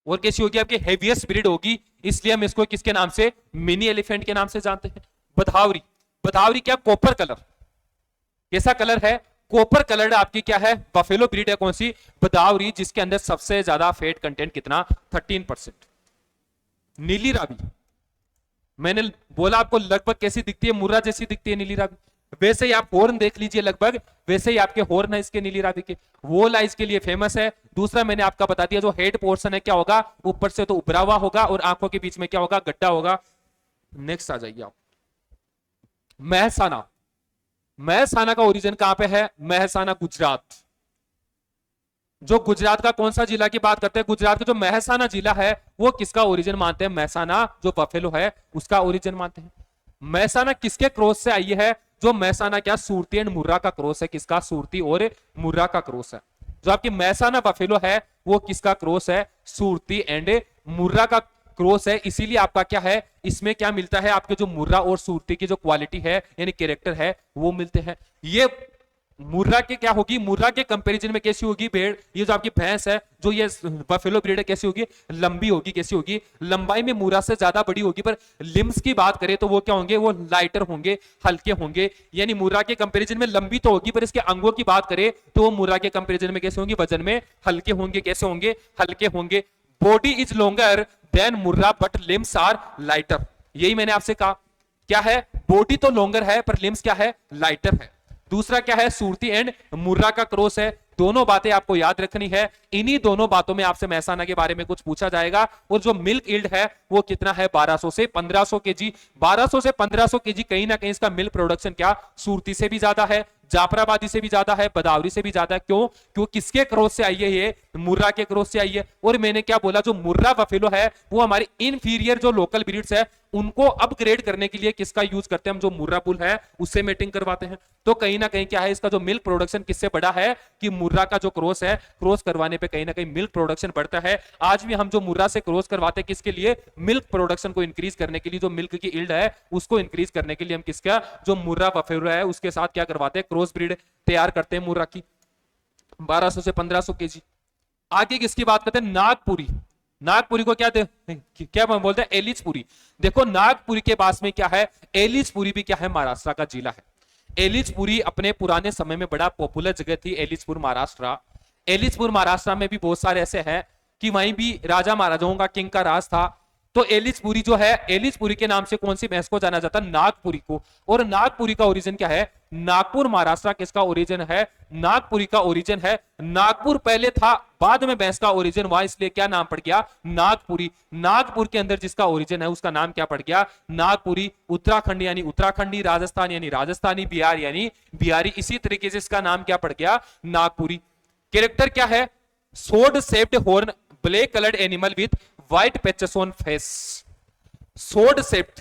और कैसी होगी, आपकी हेवीएस्ट ब्रीड होगी, इसलिए हम इसको किसके नाम से, मिनी एलिफेंट के नाम से जानते हैं। बदावरी, बदावरी क्या, कॉपर कलर, कैसा कलर है, कॉपर कलर आपकी क्या है, बफेलो ब्रीड है कौन सी, बदावरी, जिसके अंदर सबसे ज्यादा फेट कंटेंट कितना, 13%। नीली रावी, मैंने बोला आपको लगभग कैसी दिखती है, मुर्रा जैसी दिखती है नीली रावी। वैसे ही आप हॉर्न देख लीजिए, लगभग वैसे ही आपके हॉर्न है इसके नीली रावी के। वोल आइज के लिए फेमस है। दूसरा मैंने आपका बता दिया, जो हेड पोर्शन है क्या होगा, ऊपर से तो उभरा हुआ होगा और आंखों के बीच में क्या होगा, गड्ढा होगा। नेक्स्ट आ जाइए आप, महसाना। महसाना का ओरिजिन कहां पे है, महसाना गुजरात। जो गुजरात का कौन सा जिला की बात करते हैं, गुजरात का जो महसाना जिला है वो किसका ओरिजिन मानते हैं, महसाना जो बफेलो है उसका ओरिजिन मानते हैं। महसाना किसके क्रॉस से आई है, जो महसाना क्या, सूरती एंड मुर्रा का क्रॉस है, किसका, सूरती और मुर्रा का क्रॉस है। जो आपकी मैसाना बफेलो है वो किसका क्रॉस है? सूरती एंड मुर्रा का क्रॉस है। इसीलिए आपका क्या है, इसमें क्या मिलता है, आपके जो मुर्रा और सूरती की जो क्वालिटी है यानी कैरेक्टर है वो मिलते हैं। ये मुर्रा के क्या होगी, मुर्रा के कंपैरिजन में कैसी होगी भेड़, ये जो आपकी भैंस है, जो ये बफेलो ब्रीड है, कैसी होगी? लंबी होगी। कैसी होगी? लंबाई में मुर्रा से ज्यादा बड़ी होगी, पर लिम्स की बात करें तो वो क्या होंगे? वो लाइटर होंगे, हल्के होंगे। यानी मुर्रा के कंपैरिजन में लंबी तो होगी, पर इसके अंगों की बात करें तो वो मुर्रा के कंपैरिजन में कैसे होंगे? वजन में हल्के होंगे। कैसे होंगे? हल्के होंगे। Body is longer than Murrah but limbs are lighter. यही मैंने आपसे कहा। क्या है? बॉडी तो लॉन्गर है पर लिम्स क्या है? लाइटर है। दूसरा क्या है? सूरती एंड मुर्रा का क्रॉस है। दोनों बातें आपको याद रखनी है। इन्हीं दोनों बातों में आपसे मैसाना के बारे में कुछ पूछा जाएगा। और जो मिल्क यील्ड है वो कितना है? 1200 से 1500 केजी। 1200 से 1500 केजी। कहीं ना कहीं इसका मिल्क प्रोडक्शन क्या सूरती से भी ज्यादा है, जाफराबादी से भी ज्यादा है, बदावरी से भी ज्यादा है। क्यों? क्यों किसके क्रॉस से आई है? ये मुर्रा के क्रॉस से आई है। और मैंने क्या बोला, जो मुर्रा बफेलो है वो हमारी इंफीरियर जो लोकल ब्रीड्स है उनको अपग्रेड करने के लिए किसका यूज करते हैं? हम जो मुर्रा बुल है उससे मेटिंग करवाते हैं। तो कहीं ना कहीं क्या है, इसका जो मिल्क प्रोडक्शन किससे बड़ा है कि मुर्रा का जो क्रॉस है, क्रॉस करवाने पे कहीं ना कहीं मिल्क प्रोडक्शन बढ़ता है। आज भी हम जो मुर्रा से क्रॉस करवाते हैं किसके लिए? मिल्क प्रोडक्शन को इंक्रीज करने के लिए, जो मिल्क की यील्ड है उसको इंक्रीज करने के लिए हम किसका, जो मुर्रा बफेलो है उसके साथ क्या करवाते हैं? क्रॉस ब्रीड तैयार करते हैं मुर्रा की। 1200 से 1500 केजी। आगे किसकी बात करते हैं? नागपुरी। नागपुरी को क्या बोलते हैं? एलिचपुरी। देखो नागपुरी के पास में क्या है? एलिचपुरी भी क्या है? महाराष्ट्र का जिला है। एलिचपुरी अपने पुराने समय में बड़ा पॉपुलर जगह थी, एलिचपुर महाराष्ट्र। एलिचपुर महाराष्ट्र में भी बहुत सारे ऐसे हैं कि वहीं भी राजा महाराजाओं का, किंग का राज था। तो एलिचपुरी जो है, एलिचपुरी के नाम से कौन सी भैंस को जाना जाता है? नागपुरी को। और नागपुरी का ओरिजिन क्या है? नागपुर महाराष्ट्र किसका ओरिजिन है? नागपुरी का ओरिजिन है। नागपुर पहले था, बाद में भैंस का ओरिजिन हुआ, इसलिए क्या नाम पड़ गया? नागपुरी। नागपुर के अंदर जिसका ओरिजिन है उसका नाम क्या पड़ गया? नागपुरी। उत्तराखंड यानी उत्तराखंडी, राजस्थान यानी राजस्थानी, बिहार यानी बिहारी, इसी तरीके से इसका नाम क्या पड़ गया? नागपुरी। कैरेक्टर क्या है? सोड shaped horn, black coloured animal with white patches on face. सोड शेप्ड,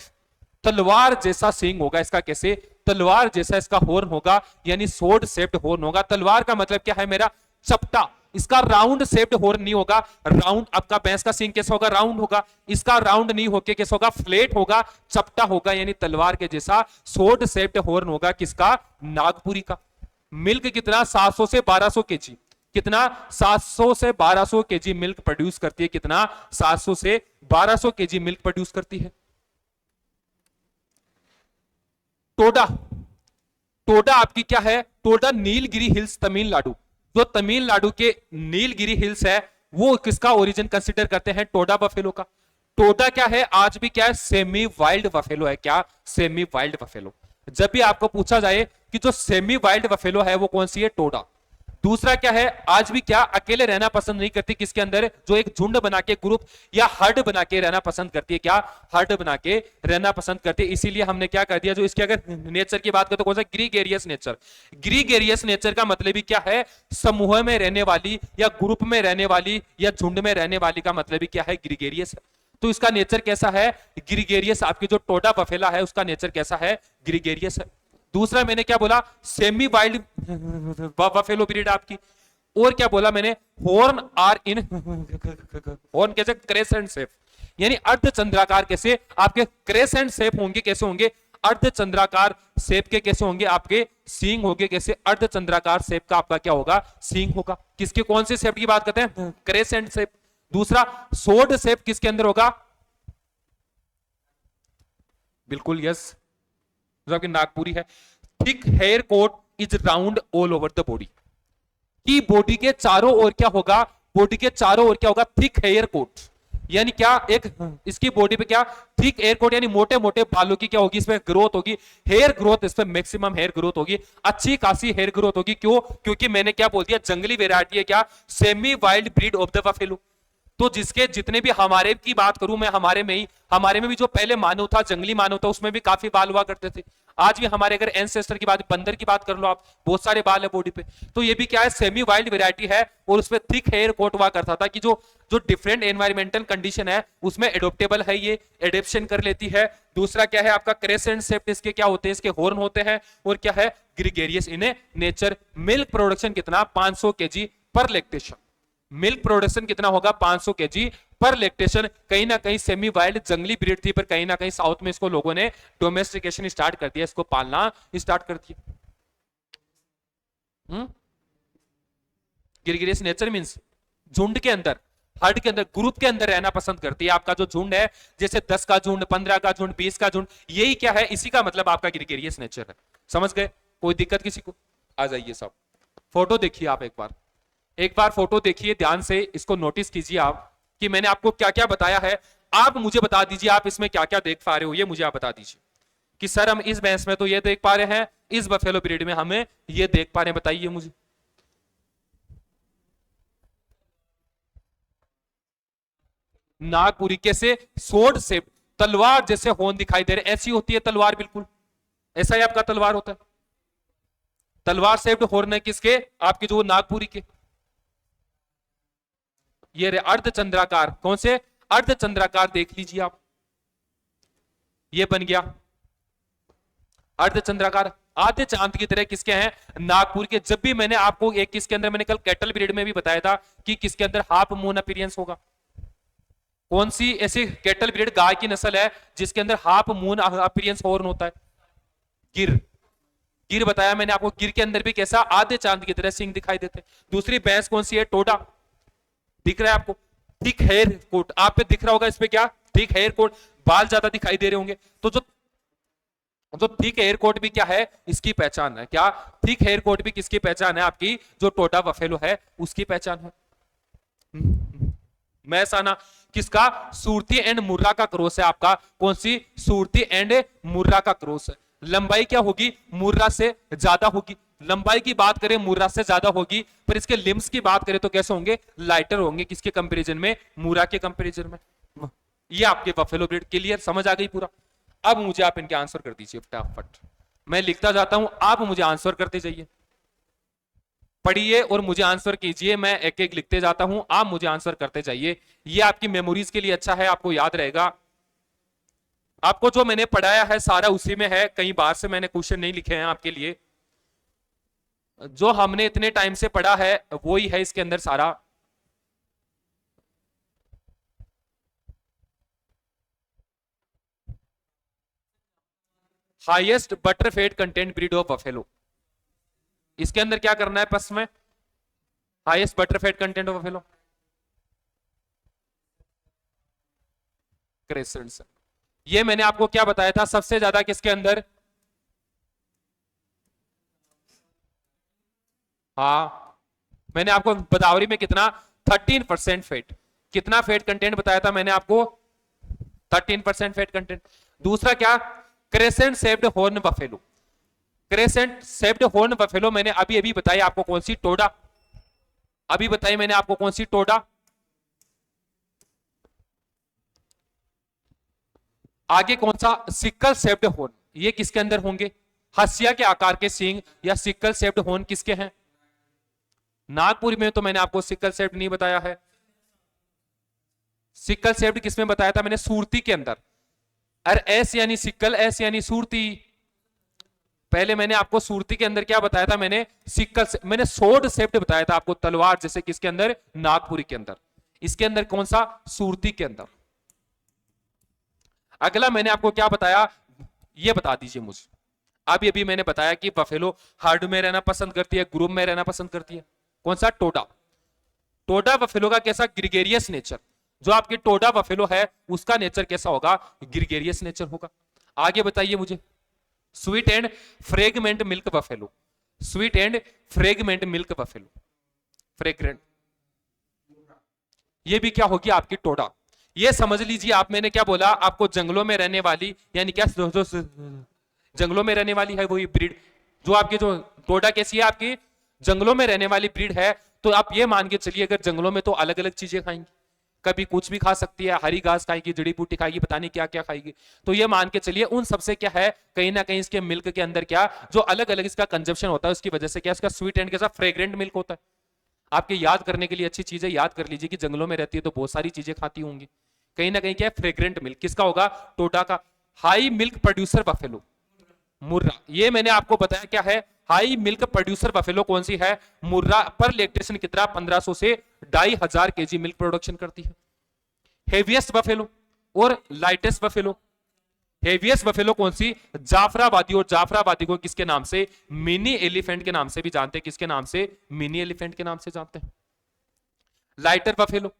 तलवार जैसा सींग होगा इसका। कैसे? तलवार जैसा इसका हॉर्न होगा, यानी सोड शेप्ड हॉर्न होगा। तलवार का मतलब क्या है मेरा? चपटा। इसका राउंड शेप्ड हॉर्न नहीं होगा। राउंड आपका भैंस का सींग कैसा होगा? राउंड होगा। इसका राउंड नहीं होके कैसा होगा? फ्लैट होगा, चपटा होगा, यानी तलवार के जैसा सोड शेप्ड हॉर्न होगा। किसका? नागपुरी का। मिल्क कितना? 700 से 1200 केजी। कितना? 700 से 1200 केजी मिल्क प्रोड्यूस करती है। कितना? 700 से 1200 केजी मिल्क प्रोड्यूस करती है। टोडा। टोडा आपकी क्या है? टोडा नीलगिरी हिल्स, तमिलनाडु। जो तमिलनाडु के नीलगिरी हिल्स है वो किसका ओरिजिन कंसीडर करते हैं? टोडा बफेलो का। टोडा क्या है? आज भी क्या है? सेमी वाइल्ड बफेलो है। क्या? Semi wild buffalo. जब भी आपको पूछा जाए कि जो सेमी वाइल्ड बफेलो है वो कौन सी है? टोडा। दूसरा क्या है? आज भी क्या अकेले रहना पसंद नहीं करती, किसके अंदर? जो एक झुंड बना के, ग्रुप या हर्ड बना के रहना पसंद करती है। क्या? हर्ड बना के रहना पसंद करती है। इसीलिए हमने क्या कर दिया, जो इसके अगर नेचर की बात करें तो कौन सा? Gregarious nature. ग्रीगेरियस नेचर का मतलब ही क्या है? समूह में रहने वाली या ग्रुप में रहने वाली या झुंड में रहने वाली का मतलब ही क्या है? ग्रीगेरियस है। तो इसका नेचर कैसा है? ग्रीगेरियस। आपकी जो टोडा बफेला है उसका नेचर कैसा है? ग्रीगेरियस है। दूसरा मैंने क्या बोला? सेमी वाइल्ड बफेलो ब्रीड आपकी। और क्या बोला मैंने? हॉर्न आर इन, हॉर्न कैसे? क्रेसेंट शेप, यानी अर्धचंद्राकार। कैसे? आपके क्रेसेंट शेप होंगे। कैसे होंगे? अर्धचंद्राकार शेप के। कैसे होंगे? आपके सींग होंगे। कैसे? अर्धचंद्राकार शेप का आपका क्या होगा? सींग होगा। किसके, कौन से शेप की बात करते हैं? Crescent shape. दूसरा सोड शेप किसके अंदर होगा? बिल्कुल यस, जो आपकी नागपुरी है। Thick hair coat is round all over the body. की बॉडी के चारों ओर क्या होगा? बॉडी के चारों ओर क्या होगा? थिक हेयर कोट, यानी क्या? एक इसकी बॉडी पे क्या? थिक हेयर कोट, यानी मोटे मोटे बालों की क्या होगी? इसमें ग्रोथ होगी, हेयर ग्रोथ। इसमें मैक्सिमम हेयर ग्रोथ होगी, अच्छी खासी हेयर ग्रोथ होगी। क्यों? क्योंकि मैंने क्या बोल दिया? जंगली वेरायटी है। क्या? Semi wild breed of the buffalo. तो जिसके जितने भी, हमारे की बात करूं मैं, हमारे में भी जो पहले मानव था, जंगली मानव था, उसमें भी काफी बाल हुआ करते थे। आज भी हमारे अगर एंसेस्टर की बात, बंदर की बात कर लो आप, बहुत सारे बाल है बॉडी पे। तो ये भी क्या है? सेमी वाइल्ड वैरायटी है। और उसमें थिक हेयर कोट हुआ करता था कि जो जो डिफरेंट एनवायरमेंटल कंडीशन है उसमें एडोप्टेबल है, ये एडेप्शन कर लेती है। दूसरा क्या है आपका? Crescent shape. इसके क्या होते हैं? इसके हॉर्न होते हैं। और क्या है? Gregarious in nature. Milk production कितना? 500 केजी पर लेक्टेशन। मिल्क प्रोडक्शन कितना होगा 500 केजी पर लेक्टेशन। कहीं ना कहीं सेमी वाइल्ड जंगली ब्रीड थी, पर कहीं ना कहीं साउथ में इसको लोगों ने डोमेस्टिकेशन स्टार्ट कर दिया, इसको पालना स्टार्ट कर दिया। ग्रेगरियस नेचर मींस झुंड के अंदर, हर्ड के अंदर, ग्रुप के अंदर रहना पसंद करती है। आपका जो झुंड है, जैसे 10 का झुंड, 15 का झुंड, 20 का झुंड, यही क्या है, इसी का मतलब आपका ग्रेगरियस नेचर है। समझ गए? कोई दिक्कत किसी को? आ जाइए सब। फोटो देखिए आप एक बार फोटो देखिए ध्यान से, इसको नोटिस कीजिए आप कि मैंने आपको क्या क्या बताया है। आप मुझे बता दीजिए आप इसमें क्या क्या देख पा रहे हो, ये मुझे आप बता दीजिए कि सर हम इस भैंस में तो ये देख पा रहे हैं, इस बफेलो ब्रीड में हमें ये देख पा रहे हैं, बताइए मुझे। नागपुरी कैसे? सोड से तलवार जैसे होन दिखाई दे रहे, ऐसी होती है तलवार, बिल्कुल ऐसा ही आपका तलवार होता है। तलवार शेप्ड हॉर्न है किसके? आपके जो नागपुरी के। ये अर्धचंद्राकार, कौन से? अर्धचंद्राकार देख लीजिए आप, ये बन गया अर्धचंद्राकार, आधे चांद की तरह किसके हैं? नागपुर के। जब भी मैंने आपको एक किसके अंदर, मैंने कल कैटल ब्रीड में भी बताया था कि किसके अंदर हाफ मून अपीयरेंस होगा। कौन सी ऐसी कैटल ब्रीड गाय की नस्ल है जिसके अंदर हाफ मून अपीयरेंस हॉर्न होता है? गिर। गिर बताया मैंने आपको, गिर के अंदर भी कैसा? आधे चांद की तरह सिंग दिखाई देते। दूसरी भैंस कौन सी है? टोडा। दिख रहा है आपको? थिक हेयर कोट आप पे दिख रहा होगा, इस पे क्या? थिक हेयर कोट, बाल ज्यादा दिखाई दे रहे होंगे। तो जो थिक हेयर कोट भी क्या है, इसकी पहचान है। क्या? थिक हेयर कोट भी किसकी पहचान है? आपकी जो टोडा बफेलो है उसकी पहचान है। मैसाना किसका? सूरती एंड मुर्रा का क्रॉस है आपका। कौन सी? सूरती एंड मुर्रा का क्रॉस है। लंबाई क्या होगी? मुर्रा से ज्यादा होगी। लंबाई की बात करें मुर्रा से ज्यादा होगी, पर इसके लिम्स की बात करें तो कैसे होंगे? लाइटर होंगे। किसके कंपैरिजन में? मुर्रा के कंपैरिजन में। ये आपके बफेलो ब्रीड। क्लियर? समझ आ गई पूरा? अब मुझे आप इनके आंसर कर दीजिए फटाफट। मैं लिखता जाता हूं, आप मुझे आंसर करते जाइए। पढ़िए और मुझे आंसर कीजिए, मैं एक एक लिखते जाता हूं, आप मुझे आंसर करते जाइए। ये आपकी मेमोरीज के लिए अच्छा है, आपको याद रहेगा। आपको जो मैंने पढ़ाया है सारा उसी में है, कई बार से मैंने क्वेश्चन नहीं लिखे हैं आपके लिए। जो हमने इतने टाइम से पढ़ा है वो ही है इसके अंदर सारा। Highest butter fat content breed of buffalo, इसके अंदर क्या करना है? पस में highest butter fat content of buffalo crescents. ये मैंने आपको क्या बताया था? सबसे ज्यादा किसके अंदर? हाँ, मैंने आपको बदावरी में कितना? 13% फैट। कितना फैट कंटेंट बताया था मैंने आपको? 13% फैट कंटेंट। दूसरा क्या? Crescent shaped horn buffalo. Crescent shaped horn buffalo मैंने अभी अभी बताई आपको, कौन सी? टोडा। अभी बताई मैंने आपको, कौन सी? टोडा। आगे कौन सा? Sickle shaped horn. ये किसके अंदर होंगे? हसिया के आकार के सींग या सिक्कल शेप्ड हॉर्न किसके हैं? नागपुर में तो मैंने आपको सिक्कल शेप्ड नहीं बताया है। सिक्कल शेप्ड किसमें बताया था मैंने? सूरती के अंदर। अरे एस यानी सिक्कल, एस यानी सूरती। पहले मैंने आपको सूरती के अंदर क्या बताया था? मैंने सिक्कल से, मैंने सोड शेप्ड बताया था आपको, तलवार जैसे। किसके अंदर? नागपुरी के अंदर। इसके अंदर कौन सा? सूरती के अंदर। अगला मैंने आपको क्या बताया, ये बता दीजिए मुझे। अभी अभी मैंने बताया कि बफेलो हर्ड में रहना पसंद करती है, ग्रुप में रहना पसंद करती है। कौन सा? टोडा। टोडा बफेलो का कैसा? Gregarious nature. जो आपके टोडा बफेलो है उसका नेचर कैसा होगा? ग्रीगेरियस नेचर होगा। आगे बताइए मुझे। Sweet and fragment milk buffalo. Sweet and fragment milk buffalo, fragrant, ये भी क्या होगी? आपकी टोडा। ये समझ लीजिए आप, मैंने क्या बोला आपको? जंगलों में रहने वाली, यानी क्या? जो जंगलों में रहने वाली है वही ब्रीड। जो आपकी जो टोडा कैसी है? आपकी जंगलों में रहने वाली ब्रीड है। तो आप ये मान के चलिए, अगर जंगलों में तो अलग अलग चीजें खाएंगी, कभी कुछ भी खा सकती है, हरी घास खाएगी, जड़ी बूटी खाएगी, पता नहीं क्या क्या खाएगी। तो ये मान के चलिए उन सबसे क्या है, कहीं ना कहीं इसके मिल्क के अंदर क्या, जो अलग अलग इसका कंजप्शन होता है उसकी वजह से क्या, इसका स्वीट एंड कैसा? फ्रेग्रेंट मिल्क होता है। आपके याद करने के लिए अच्छी चीज है, याद कर लीजिए कि जंगलों में रहती है तो बहुत सारी चीजें खाती होंगी। कहीं ना कहीं क्या है? Fragrant milk. किसका होगा? टोडा का। High milk producer buffalo. Murrah, ये मैंने आपको बताया क्या है, हाई मिल्क प्रोड्यूसर बफेलो कौन सी है, मुर्रा। पर लेक्टेशन कितना, 1500 से 2500 केजी मिल्क प्रोडक्शन करती है। हेवीएस्ट बफेलो और लाइटेस्ट बफेलो, हेवीएस्ट बफेलो कौन सी, जाफराबादी, और जाफराबादी को किसके नाम से, मिनी एलिफेंट के नाम से भी जानते हैं, किसके नाम से, मिनी एलिफेंट के नाम से जानते हैं। लाइटर बफेलो,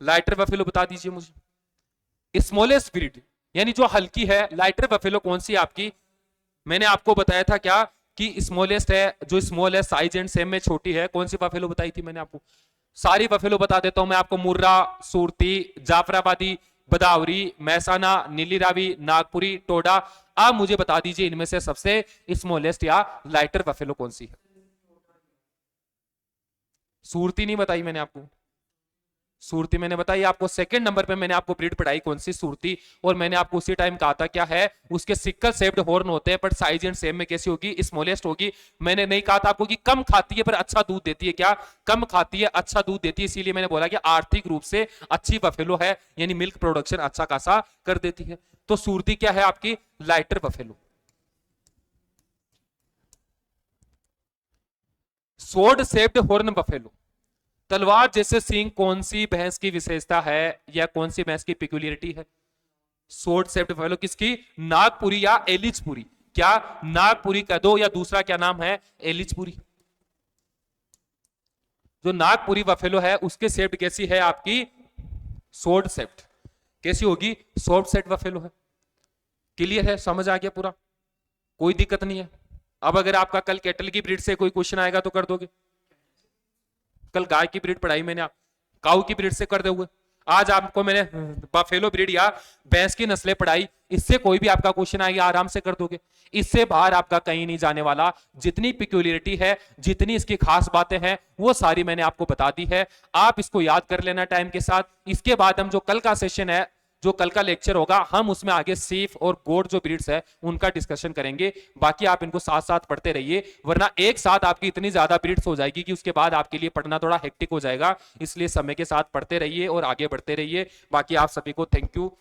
लाइटर बफेलो बता दीजिए मुझे। स्मॉलेस्ट ब्रीड यानी जो हल्की है, लाइटर बफेलो कौन सी आपकी, मैंने आपको बताया था क्या कि स्मॉलेस्ट है, जो स्मॉल है साइज एंड सेम में छोटी है, कौन सी बफेलो बताई थी मैंने आपको, सारी बफेलो बता देता हूं मैं आपको, मुर्रा, सूरती, जाफराबादी, बदावरी, महसाना, नीली रावी, नागपुरी, टोडा। आप मुझे बता दीजिए इनमें से सबसे स्मॉलेस्ट या लाइटर बफेलो कौन सी है। सूरती नहीं बताई मैंने आपको, सूरती मैंने बताई आपको। सेकंड नंबर पे मैंने आपको ब्रीड पढ़ाई कौन सी, सूरती। और मैंने आपको उसी टाइम कहा था क्या है, उसके सिक्कल शेप्ड हॉर्न होते हैं, पर साइज एंड सेम में कैसी होगी, स्मॉलेस्ट होगी। मैंने नहीं कहा था आपको कि कम खाती है पर अच्छा दूध देती है, क्या कम खाती है अच्छा दूध देती है, इसीलिए मैंने बोला कि आर्थिक रूप से अच्छी बफेलो है, यानी मिल्क प्रोडक्शन अच्छा खासा कर देती है। तो सूरती क्या है आपकी, lighter buffalo. Sword shaped horn buffalo, तलवार जैसे सींग कौन सी भैंस की विशेषता है, या कौन सी भैंस की पिक्यूलियरिटी है, शॉर्ट शेप्ड बफेलो किसकी, नागपुरी या एलिचपुरी, क्या नागपुरी कह दो, या दूसरा क्या नाम है, एलिचपुरी। जो नागपुरी बफेलो है उसके शेप्ड कैसी है आपकी, शॉर्ट शेप्ड, कैसी होगी, शॉर्ट शेप्ड बफेलो है। क्लियर है, समझ आ गया पूरा, कोई दिक्कत नहीं है। अब अगर आपका कल कैटल की ब्रीड से कोई क्वेश्चन आएगा तो कर दोगे, कल गाय की ब्रीड पढ़ाई मैंने, आप काऊ की ब्रीड से कर दोगे, आज आपको मैंने बफेलो ब्रीड या भैंस की नस्लें पढ़ाई, इससे कोई भी आपका क्वेश्चन आएगा आराम से कर दोगे। इससे बाहर आपका कहीं नहीं जाने वाला, जितनी पिक्यूलियरिटी है, जितनी इसकी खास बातें हैं, वो सारी मैंने आपको बता दी है। आप इसको याद कर लेना टाइम के साथ। इसके बाद हम जो कल का सेशन है, जो कल का लेक्चर होगा, हम उसमें आगे सीफ और गोड जो ब्रीड्स है उनका डिस्कशन करेंगे। बाकी आप इनको साथ साथ पढ़ते रहिए, वरना एक साथ आपकी इतनी ज्यादा ब्रीड्स हो जाएगी कि उसके बाद आपके लिए पढ़ना थोड़ा हेक्टिक हो जाएगा। इसलिए समय के साथ पढ़ते रहिए और आगे बढ़ते रहिए। बाकी आप सभी को थैंक यू।